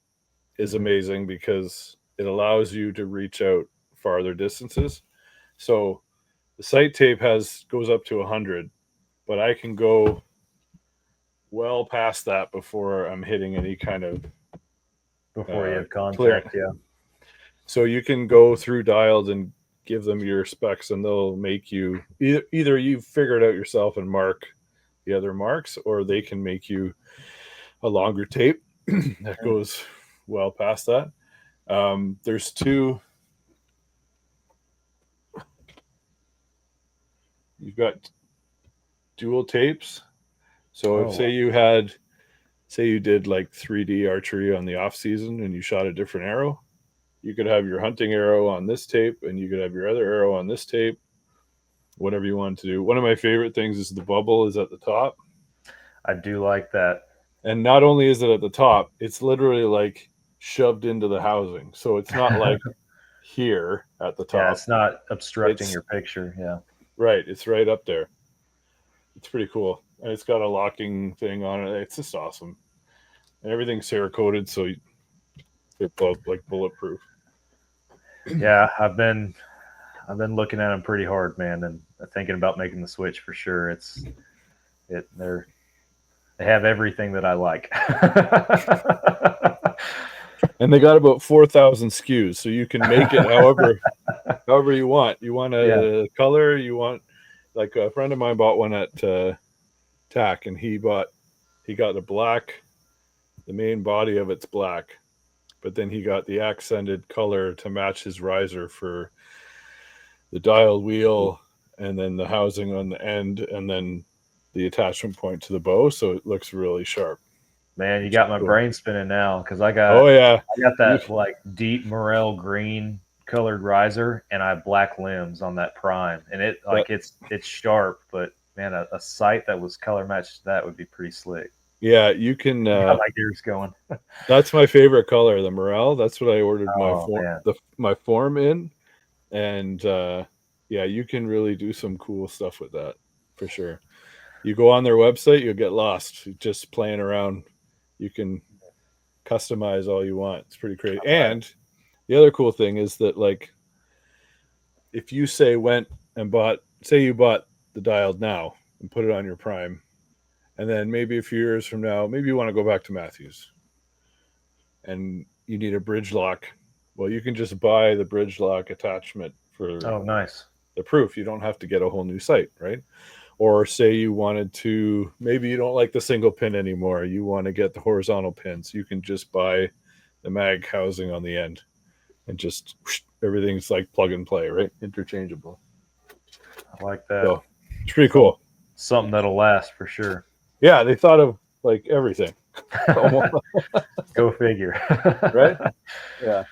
is amazing because it allows you to reach out farther distances. So the sight tape goes up to 100, but I can go well past that before I'm hitting any kind of Before you have clear. contact, yeah. So you can go through dialed and give them your specs, and they'll make you either you figure it out yourself and mark the other marks, or they can make you a longer tape that goes well past that. There's two. You've got dual tapes. So if say you did like 3D archery on the off season and you shot a different arrow, you could have your hunting arrow on this tape and you could have your other arrow on this tape, whatever you want to do. One of my favorite things is the bubble is at the top. I do like that. And not only is it at the top, it's literally like shoved into the housing. So it's not like here at the top. Yeah, it's not obstructing your picture. Yeah. Right. It's right up there. It's pretty cool. And it's got a locking thing on it. It's just awesome. And everything's Cerakoted, so they're both like bulletproof. Yeah, I've been looking at them pretty hard, man, and thinking about making the switch for sure. They have everything that I like. And they got about 4,000 SKUs, so you can make it however you want. You want a color, you want, like a friend of mine bought one at TAC, and he got the black, the main body of it's black, but then he got the accented color to match his riser for the dial wheel, and then the housing on the end, and then the attachment point to the bow, so it looks really sharp. Man, you got my brain spinning now because I got that like deep morel green colored riser, and I have black limbs on that prime, and it's sharp, but man, a sight that was color matched to that would be pretty slick. Yeah, you can. My gears going. That's my favorite color, the morel. That's what I ordered my form in, and yeah, you can really do some cool stuff with that for sure. You go on their website, you'll get lost just playing around. You can customize all you want. It's pretty crazy. And the other cool thing is that, like, if you say you bought the dialed now and put it on your prime, and then maybe a few years from now, maybe you want to go back to Matthews and you need a bridge lock. Well, you can just buy the bridge lock attachment for nice. the proof. You don't have to get a whole new sight, right? Or say you wanted to, maybe you don't like the single pin anymore. You want to get the horizontal pins. You can just buy the mag housing on the end and just everything's like plug and play, right? Interchangeable. I like that. So it's pretty cool. Something that'll last for sure. Yeah, they thought of like everything. Go figure. Right? Yeah.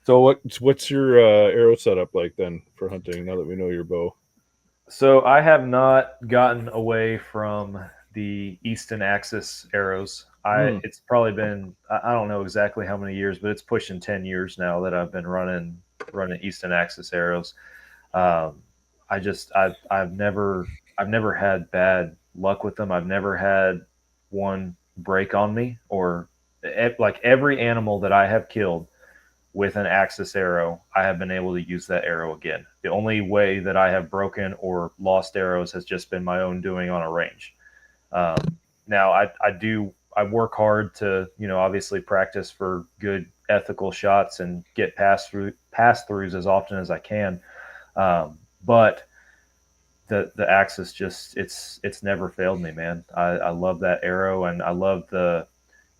So what's your arrow setup like then for hunting now that we know your bow? So I have not gotten away from the Easton Axis arrows. It's probably been, I don't know exactly how many years, but it's pushing 10 years now that I've been running Easton Axis arrows. I've never had bad luck with them. I've never had one break on me, or like every animal that I have killed with an Axis arrow, I have been able to use that arrow again. The only way that I have broken or lost arrows has just been my own doing on a range. Now I work hard to, obviously practice for good ethical shots and get pass-throughs as often as I can. But the Axis just, it's never failed me, man. I love that arrow, and I love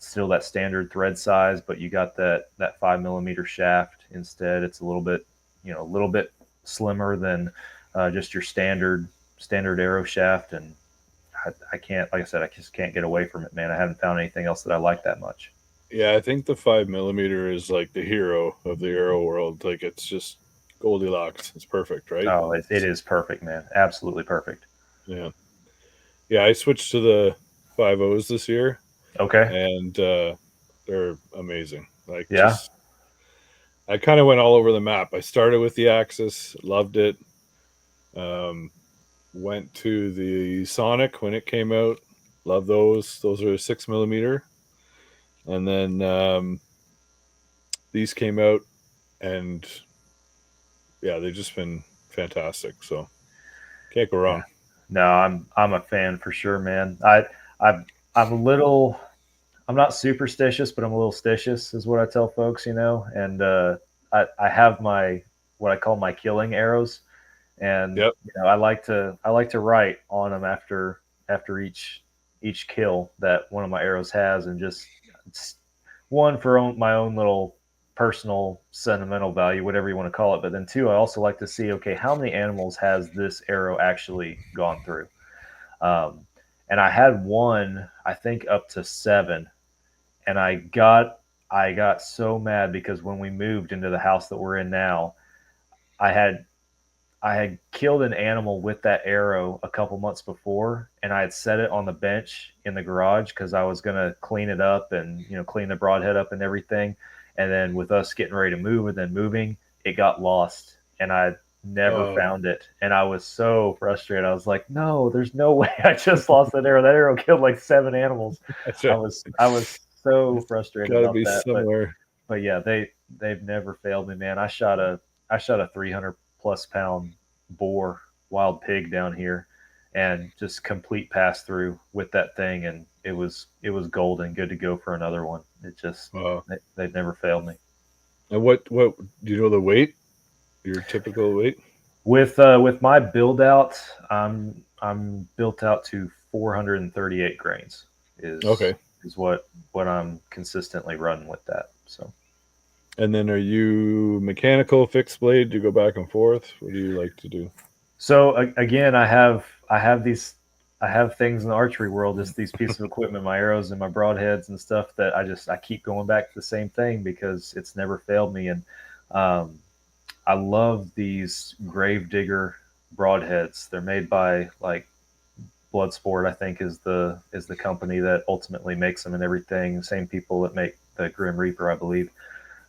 still that standard thread size, but you got that 5mm shaft instead. It's a little bit slimmer than just your standard arrow shaft, and I can't, like I said, I just can't get away from it, man. I haven't found anything else that I like that much. Yeah, I think the 5mm is like the hero of the arrow world. Like, it's just Goldilocks. It's perfect, right? Oh, it is perfect, man. Absolutely perfect. Yeah. Yeah, I switched to the 5.0s this year. Okay. And they're amazing. Like, yeah. I kind of went all over the map. I started with the Axis, loved it. Went to the Sonic when it came out. Love those. Those are 6mm. and then these came out, and yeah, they've just been fantastic. So can't go Yeah. wrong. No, I'm a fan for sure, man. I I'm a little I'm not superstitious, but I'm a little stitious, is what I tell folks, And I have my what I call my killing arrows, and Yep. I like to write on them after each kill that one of my arrows has, and just it's one for my own little personal sentimental value, whatever you want to call it. But then two, I also like to see, okay, how many animals has this arrow actually gone through? Um, and I had one, I think, up to seven, and I got so mad because when we moved into the house that we're in now, I had I had killed an animal with that arrow a couple months before, and I had set it on the bench in the garage because I was gonna clean it up and clean the broadhead up and everything. And then with us getting ready to move and then moving, it got lost, and I never Oh, found it. And I was so frustrated. I was like, "No, there's no way I just lost that arrow. That arrow killed like seven animals." that's I right. was I was so It's frustrated got to about be that, somewhere. but yeah, they've never failed me, man. I shot a 300+ pound boar wild pig down here, and just complete pass through with that thing, and it was golden, good to go for another one. It just Wow. they've never failed me. And what do you know the weight? Your typical weight? With my build out, I'm built out to 438 grains is Okay. is what I'm consistently running with that. So And then are you mechanical, fixed blade? Do you go back and forth? What do you like to do? again, I have things in the archery world, just these pieces of equipment, my arrows and my broadheads and stuff that I keep going back to the same thing because it's never failed me. And um, I love these Gravedigger broadheads. They're made by like Bloodsport, I think, is the company that ultimately makes them and everything. Same people that make the Grim Reaper, I believe.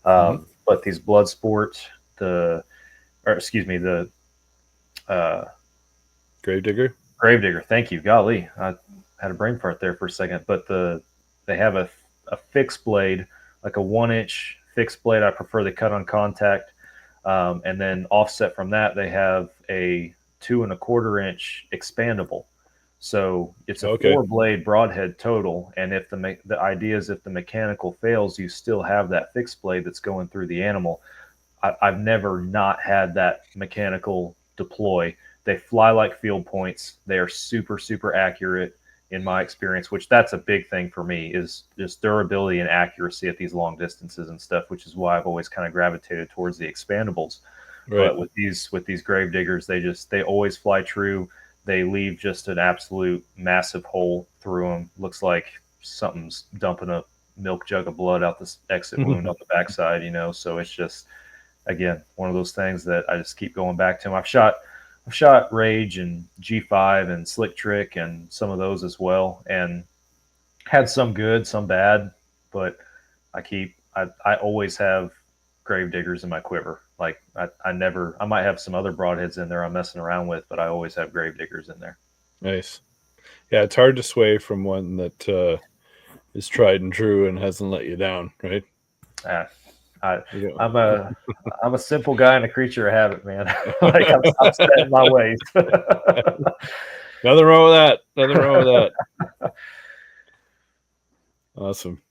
Hmm. But these Bloodsport, the or excuse me, the uh, Gravedigger? Gravedigger. Thank you. Golly, I had a brain fart there for a second. But they have a fixed blade, like a 1 inch fixed blade. I prefer the cut on contact, and then offset from that, they have a 2 1/4 inch expandable. So it's a Okay. 4 blade broadhead total, and if the idea is if the mechanical fails, you still have that fixed blade that's going through the animal. I've never not had that mechanical deploy. They fly like field points. They are super, super accurate in my experience, which that's a big thing for me is just durability and accuracy at these long distances and stuff, which is why I've always kind of gravitated towards the expandables. Right. But with these grave diggers, they always fly true. They leave just an absolute massive hole through them. Looks like something's dumping a milk jug of blood out this exit wound on the backside, So it's just again one of those things that I just keep going back to. I've shot Rage and G5 and Slick Trick and some of those as well, and had some good, some bad, but I always have grave diggers in my quiver. Like I might have some other broadheads in there I'm messing around with, but I always have grave diggers in there. Nice. Yeah, it's hard to sway from one that is tried and true and hasn't let you down, right? Ah, I, You I'm a I'm a simple guy and a creature of habit, man. Like I'm set in my ways. Nothing wrong with that. Nothing wrong with that. Awesome.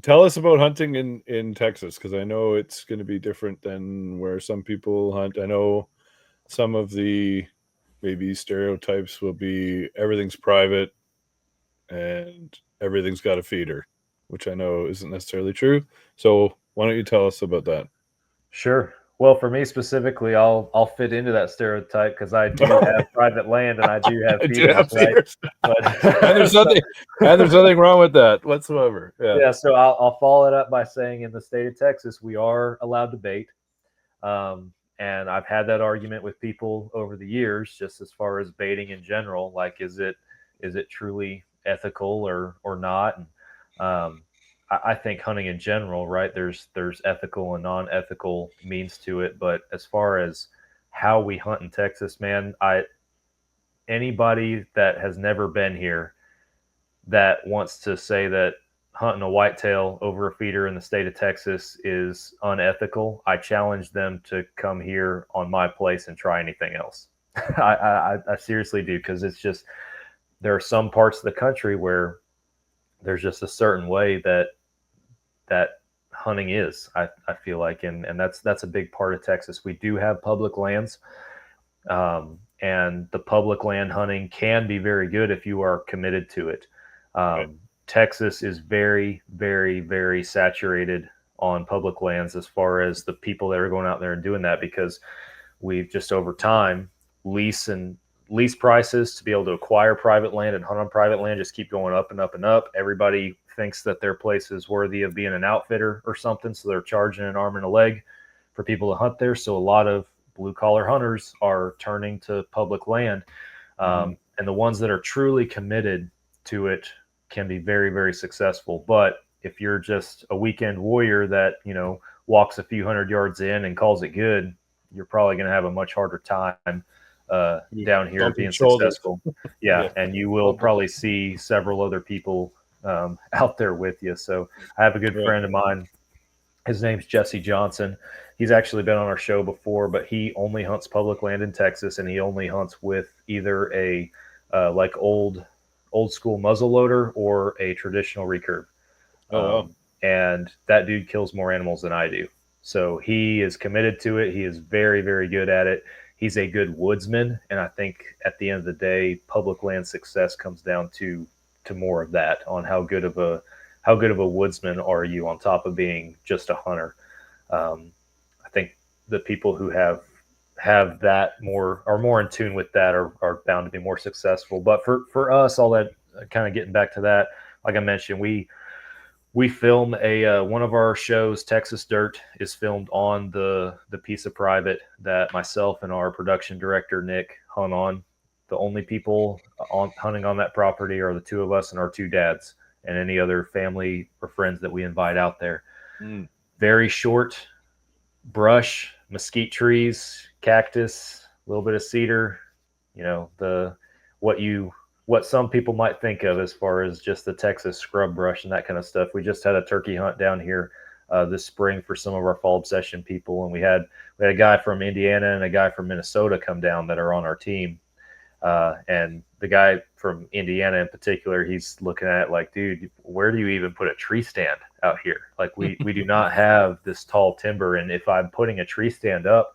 Tell us about hunting in Texas, because I know it's going to be different than where some people hunt. I know some of the maybe stereotypes will be everything's private and everything's got a feeder, which I know isn't necessarily true. So why don't you tell us about that? Sure. Well, for me specifically, I'll fit into that stereotype because I do have private land and I do have I do feeders, have right? feeders, But and there's so, nothing, and there's nothing wrong with that whatsoever. Yeah. yeah, so I'll follow it up by saying in the state of Texas, we are allowed to bait. And I've had that argument with people over the years, just as far as baiting in general. Like, is it truly ethical or not? And I think hunting in general, right? There's ethical and non-ethical means to it, but as far as how we hunt in Texas, man, anybody that has never been here that wants to say that hunting a whitetail over a feeder in the state of Texas is unethical, I challenge them to come here on my place and try anything else. I seriously do, because it's just, there are some parts of the country where there's just a certain way that hunting is. I feel like, and that's a big part of Texas. We do have public lands, and the public land hunting can be very good if you are committed to it. Right. Texas is very, very, very saturated on public lands as far as the people that are going out there and doing that, because we've just over time lease prices to be able to acquire private land and hunt on private land just keep going up and up and up. Everybody thinks that their place is worthy of being an outfitter or something, so they're charging an arm and a leg for people to hunt there. So a lot of blue collar hunters are turning to public land, and the ones that are truly committed to it can be very, very successful. But if you're just a weekend warrior that walks a few hundred yards in and calls it good, you're probably going to have a much harder time down here Bumping being shoulders. successful. Yeah, Yeah. and you will probably see several other people out there with you. So I have a good Right. friend of mine. His name's Jesse Johnson. He's actually been on our show before, but he only hunts public land in Texas, and he only hunts with either a like old school muzzle loader or a traditional recurve. Oh wow. And that dude kills more animals than I do. So he is committed to it. He is very, very good at it. He's a good woodsman, and I think at the end of the day, public land success comes down to more of that, on how good of a woodsman are you on top of being just a hunter. I think the people who have that more are more in tune with that are bound to be more successful. But for us, all that kind of getting back to that, like I mentioned, we film one of our shows, Texas Dirt, is filmed on the piece of private that myself and our production director Nick hunt on. The only people hunting on that property are the two of us and our two dads, and any other family or friends that we invite out there. Mm. Very short brush, mesquite trees, cactus, a little bit of cedar. The what you what some people might think of as far as just the Texas scrub brush and that kind of stuff. We just had a turkey hunt down here this spring for some of our fall obsession people, and we had a guy from Indiana and a guy from Minnesota come down that are on our team. And the guy from Indiana in particular, he's looking at it like, dude, where do you even put a tree stand out here? Like we do not have this tall timber, and if I'm putting a tree stand up,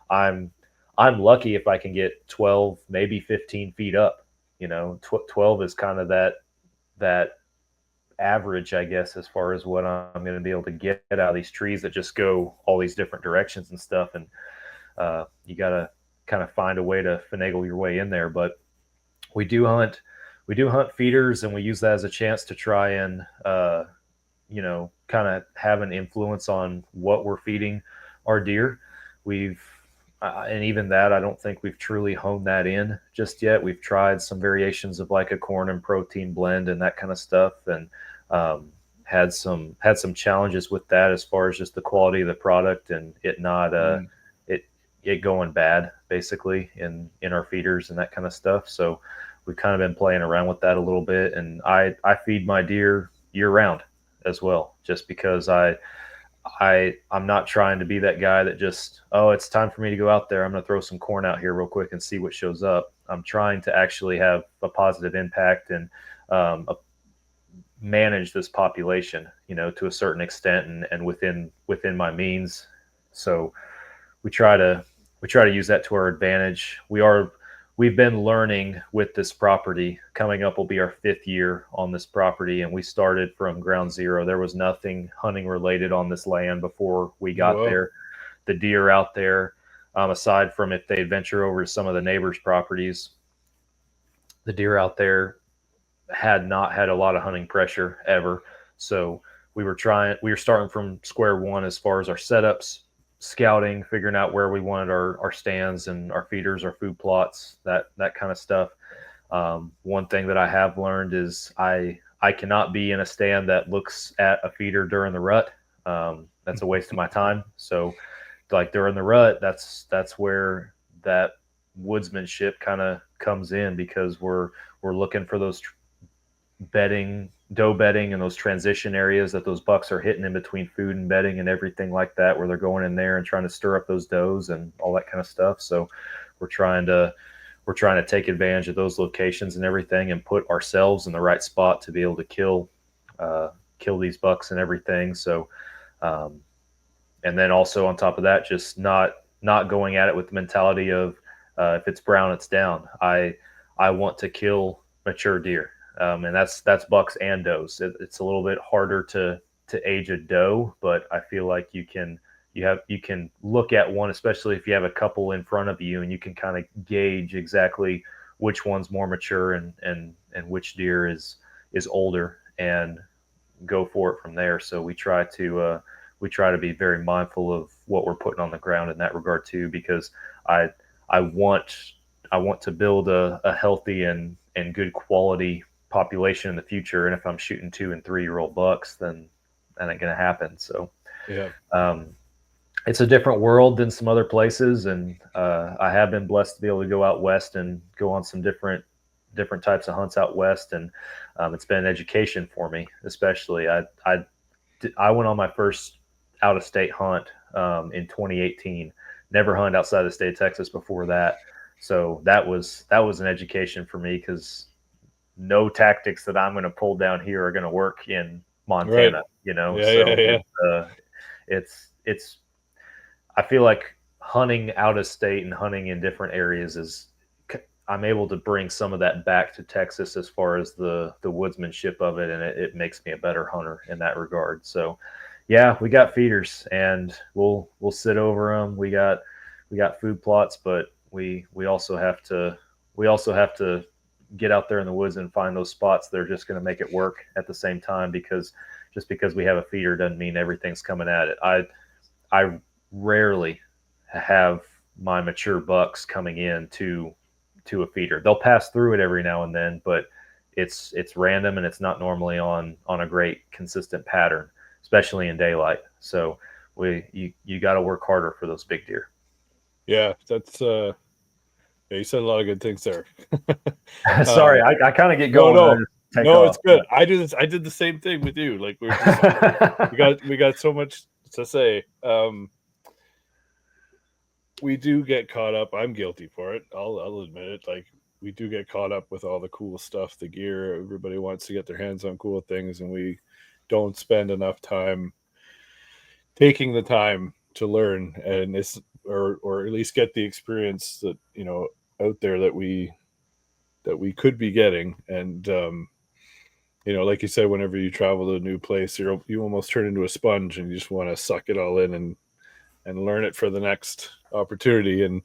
I'm lucky if I can get 12, maybe 15 feet up. 12 is kind of that average, I guess, as far as what I'm going to be able to get out of these trees that just go all these different directions and stuff. And you got to kind of find a way to finagle your way in there. But we do hunt feeders, and we use that as a chance to try and kind of have an influence on what we're feeding our deer. And even that, I don't think we've truly honed that in just yet. We've tried some variations of like a corn and protein blend and that kind of stuff, and had some challenges with that as far as just the quality of the product and it not it going bad basically in our feeders and that kind of stuff. So we've kind of been playing around with that a little bit, and I feed my deer year round as well, just because I'm not trying to be that guy that just, oh, it's time for me to go out there, I'm going to throw some corn out here real quick and see what shows up. I'm trying to actually have a positive impact and manage this population, to a certain extent and within my means. So we try to use that to our advantage. We've been learning with this property. Coming up will be our 5th year on this property, and we started from ground zero. There was nothing hunting related on this land before we got Whoa. there. The deer out there, aside from if they venture over to some of the neighbors' properties, the deer out there had not had a lot of hunting pressure ever. So we were starting from square one as far as our setups, scouting, figuring out where we wanted our stands and our feeders, our food plots, that kind of stuff. One thing that I have learned is I cannot be in a stand that looks at a feeder during the rut. That's a waste of my time. So like during the rut, that's where that woodsmanship kind of comes in, because we're looking for those doe bedding and those transition areas that those bucks are hitting in between food and bedding and everything like that, where they're going in there and trying to stir up those does and all that kind of stuff. So we're trying to take advantage of those locations and everything, and put ourselves in the right spot to be able to kill these bucks and everything. So, and then also on top of that, just not going at it with the mentality of if it's brown, it's down. I want to kill mature deer, and that's bucks and does. It's a little bit harder to age a doe, but I feel like you can look at one, especially if you have a couple in front of you, and you can kind of gauge exactly which one's more mature and which deer is older, and go for it from there. So we try to be very mindful of what we're putting on the ground in that regard too, because I want to build a healthy and good quality population in the future. And if I'm shooting 2 and 3 year old bucks, then that ain't gonna happen. So Yeah. It's a different world than some other places, and I have been blessed to be able to go out west and go on some different types of hunts out west, and it's been an education for me. Especially, I went on my first out of state hunt in 2018. Never hunted outside the state of Texas before that, so that was an education for me, because no tactics that I'm going to pull down here are going to work in Montana. Right. You know, Yeah, so yeah. it's I feel like hunting out of state and hunting in different areas I'm able to bring some of that back to Texas as far as the woodsmanship of it, and it makes me a better hunter in that regard. So, yeah, we got feeders, and we'll sit over them. We got food plots, but we also have to get out there in the woods and find those spots that are just going to make it work at the same time. Because just because we have a feeder doesn't mean everything's coming at it. I rarely have my mature bucks coming in to a feeder. They'll pass through it every now and then, but it's random, and it's not normally on a great consistent pattern, especially in daylight. So you got to work harder for those big deer. Yeah, that's yeah, you said a lot of good things there. Sorry, I kind of get going. No, And I just take no, off. it's good. I did the same thing with you. Like we're just we got so much to say. We do get caught up. I'm guilty for it. I'll admit it. Like we do get caught up with all the cool stuff, the gear. Everybody wants to get their hands on cool things, and we don't spend enough time taking the time to learn, and this or at least get the experience that out there that we could be getting. And like you said, whenever you travel to a new place, you almost turn into a sponge, and you just want to suck it all in and learn it for the next opportunity. And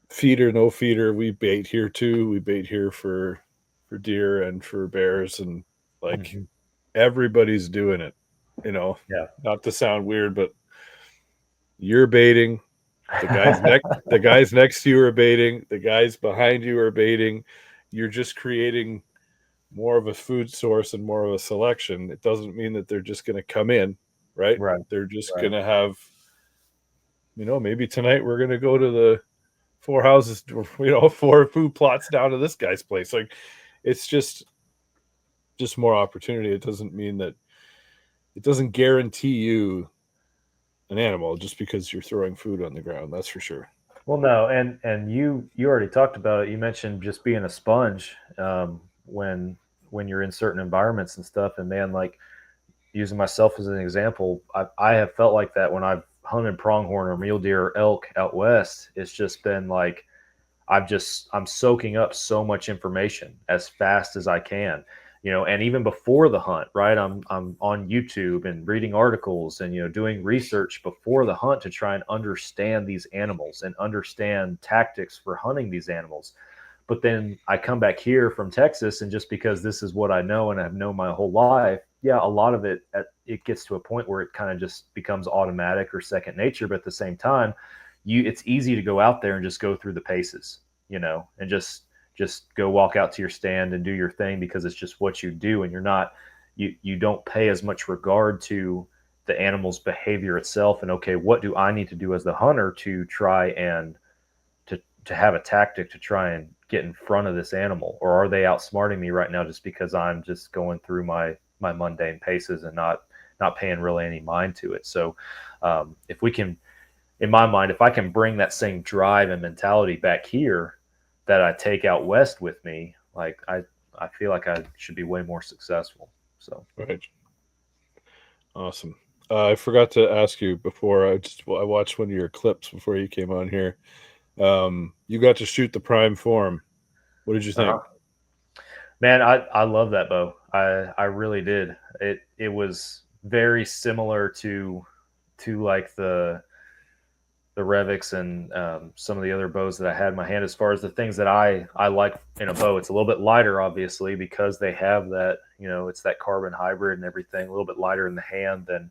feeder, no feeder, we bait here too. We bait here for deer and for bears, and like everybody's doing it. Yeah. Not to sound weird, but you're baiting. The guys next to you are baiting. The guys behind you are baiting. You're just creating more of a food source and more of a selection. It doesn't mean that they're just going to come in, right? Right. They're just Right. going to have, maybe tonight we're going to go to the 4 houses, 4 food plots down to this guy's place. Like it's just more opportunity. It doesn't mean that it doesn't guarantee you an animal just because you're throwing food on the ground. That's for sure. Well, no, and you already talked about it. You mentioned just being a sponge when you're in certain environments and stuff. And man, like using myself as an example, I have felt like that when I've hunted pronghorn or mule deer or elk out west. It's just been like I'm soaking up so much information as fast as I can. And even before the hunt, right? I'm on YouTube and reading articles and doing research before the hunt to try and understand these animals and understand tactics for hunting these animals. But then I come back here from Texas, and just because this is what I know and I've known my whole life, yeah, a lot of it gets to a point where it kind of just becomes automatic or second nature. But at the same time, it's easy to go out there and just go through the paces, and just go walk out to your stand and do your thing, because it's just what you do, and you don't pay as much regard to the animal's behavior itself. And okay, what do I need to do as the hunter to try and to have a tactic to try and get in front of this animal, or are they outsmarting me right now just because I'm just going through my mundane paces and not paying really any mind to it. So if we can, in my mind, if I can bring that same drive and mentality back here that I take out west with me, like I feel like I should be way more successful. So Right. Awesome. I forgot to ask you before. I watched one of your clips before you came on here. You got to shoot the prime form. What did you think? uh, man, I love that bow. I really did. It was very similar to like the Revics and some of the other bows that I had in my hand. As far as the things that I like in a bow, it's a little bit lighter, obviously, because they have that, it's that carbon hybrid and everything, a little bit lighter in the hand than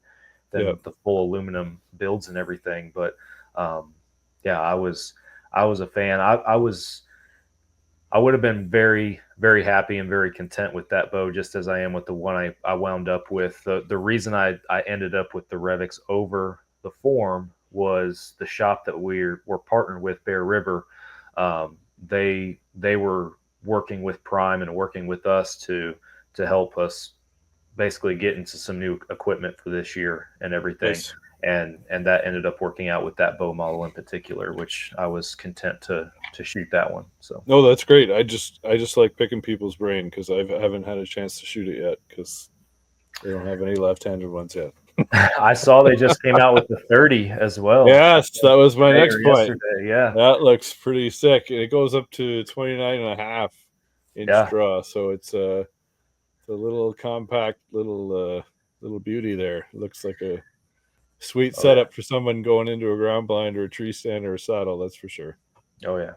Yeah. the full aluminum builds and everything. But yeah, I was a fan. I would have been very, very happy and very content with that bow, just as I am with the one I wound up with. The reason I ended up with the Revics over the form was the shop that we're partnered with, Bear River. They were working with Prime and working with us to help us basically get into some new equipment for this year and everything. Nice. And that ended up working out with that bow model in particular, which I was content to shoot that one. So No, that's great. I just like picking people's brain because I haven't had a chance to shoot it yet because they don't have any left-handed ones yet. I saw they just came out with the 30 as well. Yes, that was my Today next or point. yesterday, yeah. That looks pretty sick. It goes up to 29.5 inch Yeah. draw, so it's a little compact little beauty there. It looks like a sweet Oh yeah. setup for someone going into a ground blind or a tree stand or a saddle, that's for sure. Oh yeah.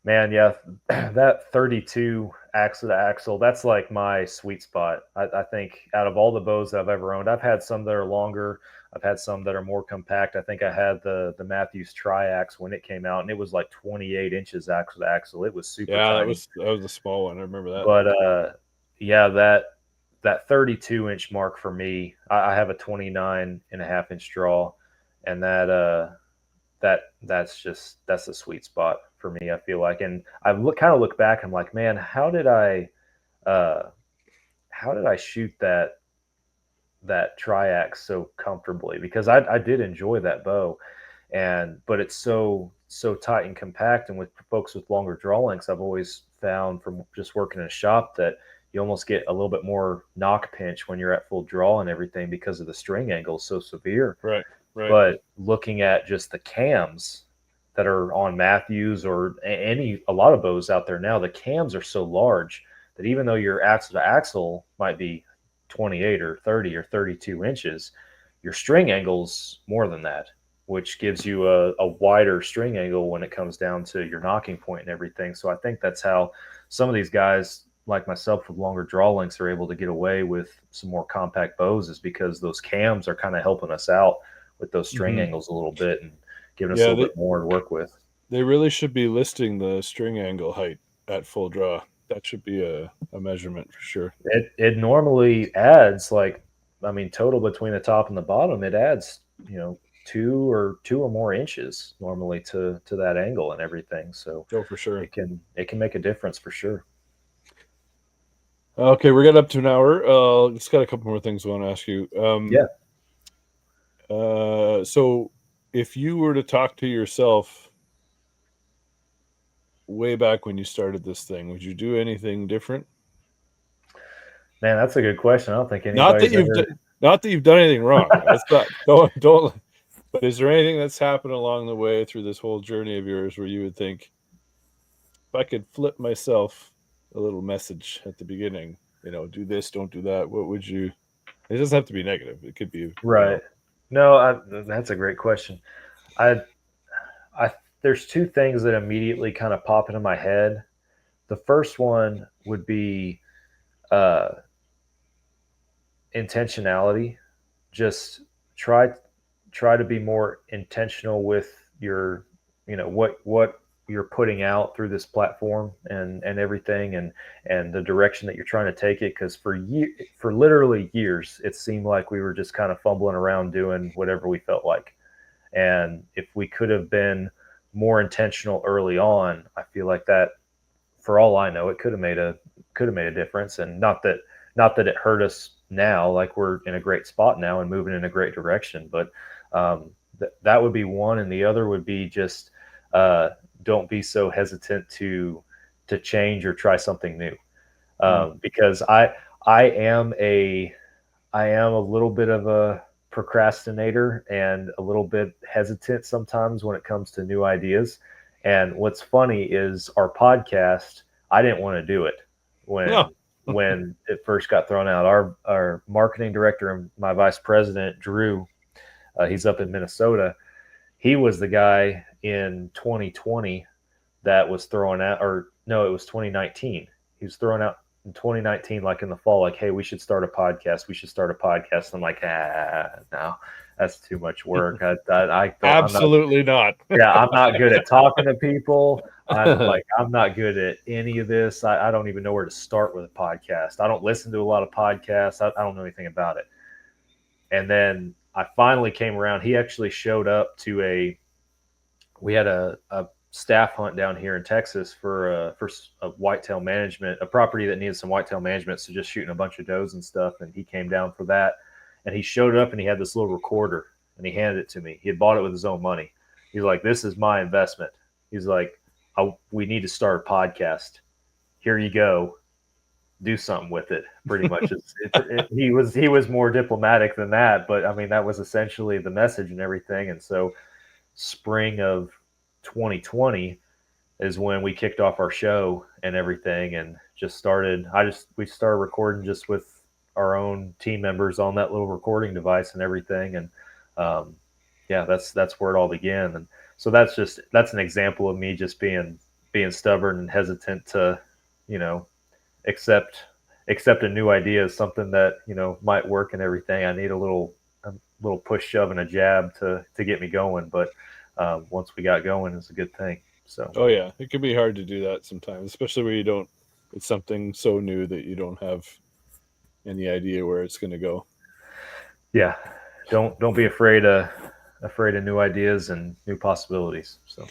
Man, yeah, that 32 axle to axle, that's like my sweet spot. I think out of all the bows that I've ever owned, I've had some that are longer. I've had some that are more compact. I think I had the Matthews Triax when it came out, and it was like 28 inches axle to axle. It was super Yeah, tiny. that was a small one. I remember that. But yeah, that 32-inch mark for me, I have a 29.5-inch draw, and that's a sweet spot for me. I feel like, and I kind of look back. I'm like, man, uh, how did I shoot that triax so comfortably? Because I did enjoy that bow, but it's so tight and compact. And with folks with longer draw lengths, I've always found from just working in a shop that you almost get a little bit more knock pinch when you're at full draw and everything because of the string angle so severe. Right, right. But looking at just the cams that are on Matthews or a lot of bows out there now, the cams are so large that even though your axle to axle might be 28 or 30 or 32 inches, your string angle's more than that, which gives you a wider string angle when it comes down to your knocking point and everything. So I think that's how some of these guys like myself with longer draw lengths are able to get away with some more compact bows, is because those cams are kind of helping us out with those string angles a little bit and giving us a little bit more to work with. They really should be listing the string angle height at full draw. That should be a measurement for sure. It normally adds total between the top and the bottom, it adds, 2 or more inches normally to that angle and everything. So for sure. it can make a difference for sure. Okay, we're getting up to an hour. Just got a couple more things I want to ask you. Yeah. So if you were to talk to yourself way back when you started this thing, would you do anything different? Man, that's a good question. I don't think anybody's not that you've done anything wrong. That's not don't. But is there anything that's happened along the way through this whole journey of yours where you would think, if I could flip myself a little message at the beginning, do this, don't do that, what would you? It doesn't have to be negative. It could be right. No, that's a great question. There's two things that immediately kind of pop into my head. The first one would be intentionality. Just try to be more intentional with your, what you're putting out through this platform and everything, and the direction that you're trying to take it. Because for literally years, it seemed like we were just kind of fumbling around doing whatever we felt like. And if we could have been more intentional early on, I feel like that for all I know, it could have made a difference. And not that it hurt us now, like we're in a great spot now and moving in a great direction. But that would be one, and the other would be just uh, don't be so hesitant to change or try something new. Because I am a little bit of a procrastinator and a little bit hesitant sometimes when it comes to new ideas. And what's funny is our podcast, I didn't want to do it No. when it first got thrown out. Our marketing director and my vice president, Drew, he's up in Minnesota. He was the guy in 2020 that was throwing out, or no, it was 2019. He was throwing out in 2019, like in the fall, like, hey, we should start a podcast. We should start a podcast. And I'm like, no, that's too much work. I don't, I'm not, Absolutely not. yeah, I'm not good at talking to people. I'm not good at any of this. I don't even know where to start with a podcast. I don't listen to a lot of podcasts. I don't know anything about it. And then I finally came around. He actually showed up to we had a staff hunt down here in Texas for a whitetail management, a property that needed some whitetail management. So just shooting a bunch of does and stuff. And he came down for that. And he showed up and he had this little recorder and he handed it to me. He had bought it with his own money. He's like, this is my investment. He's like, we need to start a podcast. Here you go. Do something with it. Pretty much. He was more diplomatic than that, but I mean, that was essentially the message and everything. And so spring of 2020 is when we kicked off our show and everything, and we started recording just with our own team members on that little recording device and everything. And yeah, that's where it all began. And so that's an example of me just being stubborn and hesitant to, accept a new idea as something that, might work and everything. I need a little push, shove, and a jab to get me going. But once we got going, it's a good thing. So. Oh yeah, it can be hard to do that sometimes, especially when it's something so new that you don't have any idea where it's going to go. Yeah, don't be afraid of new ideas and new possibilities. So.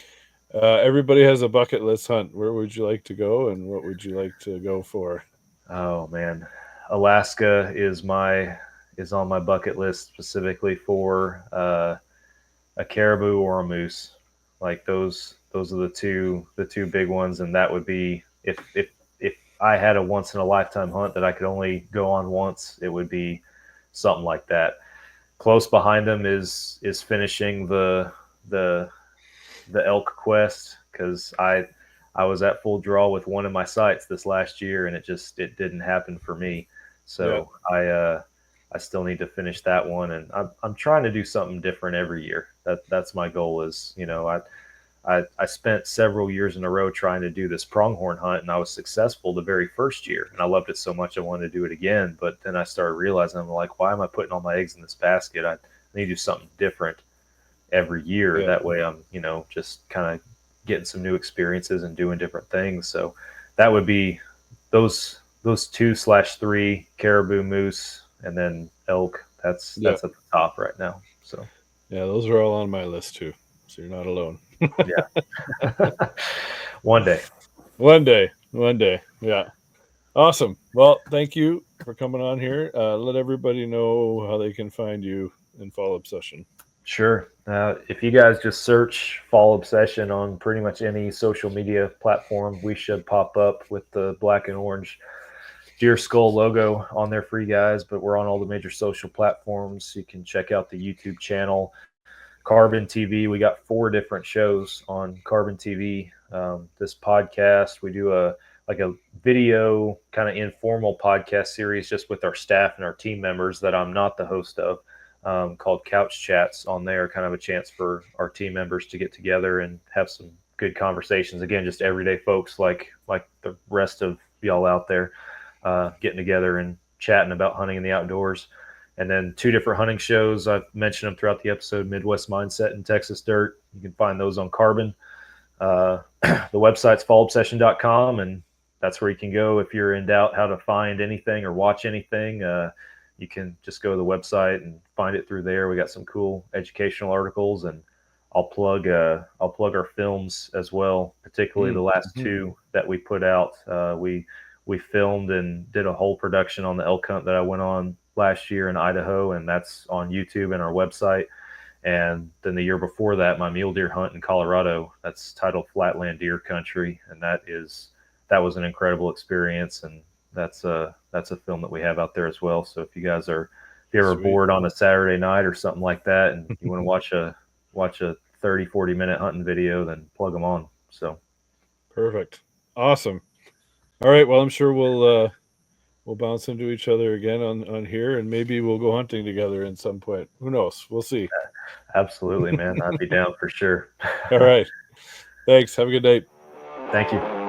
Everybody has a bucket list hunt. Where would you like to go, and what would you like to go for? Oh man, Alaska is on my bucket list specifically for a caribou or a moose. Like those are the two big ones, and that would be if I had a once in a lifetime hunt that I could only go on once, it would be something like that. Close behind them is finishing the elk quest, because I was at full draw with one of my sights this last year, and it didn't happen for me. So yeah. I still need to finish that one, and I'm trying to do something different every year. That's my goal. Is I spent several years in a row trying to do this pronghorn hunt, and I was successful the very first year, and I loved it so much I wanted to do it again. But then I started realizing, I'm like, why am I putting all my eggs in this basket? I need to do something different every year. Yeah. That way I'm, just kind of getting some new experiences and doing different things. So that would be those 2/3, caribou, moose, and then elk. That's at the top right now. So yeah, those are all on my list too. So you're not alone. Yeah. One day. Yeah. Awesome. Well, thank you for coming on here. Let everybody know how they can find you in Fall Obsession. Sure. If you guys just search Fall Obsession on pretty much any social media platform, we should pop up with the black and orange deer skull logo on there for you guys. But we're on all the major social platforms. You can check out the YouTube channel, Carbon TV. We got 4 different shows on Carbon TV. This podcast, we do a video kind of informal podcast series just with our staff and our team members that I'm not the host of, called Couch Chats on there. Kind of a chance for our team members to get together and have some good conversations. Again, just everyday folks like the rest of y'all out there, getting together and chatting about hunting in the outdoors. And then 2 different hunting shows. I've mentioned them throughout the episode: Midwest Mindset and Texas Dirt. You can find those on Carbon. The website's fallobsession.com, and that's where you can go if you're in doubt how to find anything or watch anything. You can just go to the website and find it through there. We got some cool educational articles and I'll plug our films as well, particularly the last two that we put out. We filmed and did a whole production on the elk hunt that I went on last year in Idaho, and that's on YouTube and our website. And then the year before that, my mule deer hunt in Colorado, that's titled Flatland Deer Country, and that was an incredible experience, and that's a film that we have out there as well. So if you ever Sweet. bored on a Saturday night or something like that, and you want to watch a 30-40 minute hunting video, then plug them on. So perfect, awesome. All right, well, I'm sure we'll bounce into each other again on here, and maybe we'll go hunting together at some point. Who knows? We'll see. Absolutely, man. I'd be down for sure. All right, thanks. Have a good night. Thank you.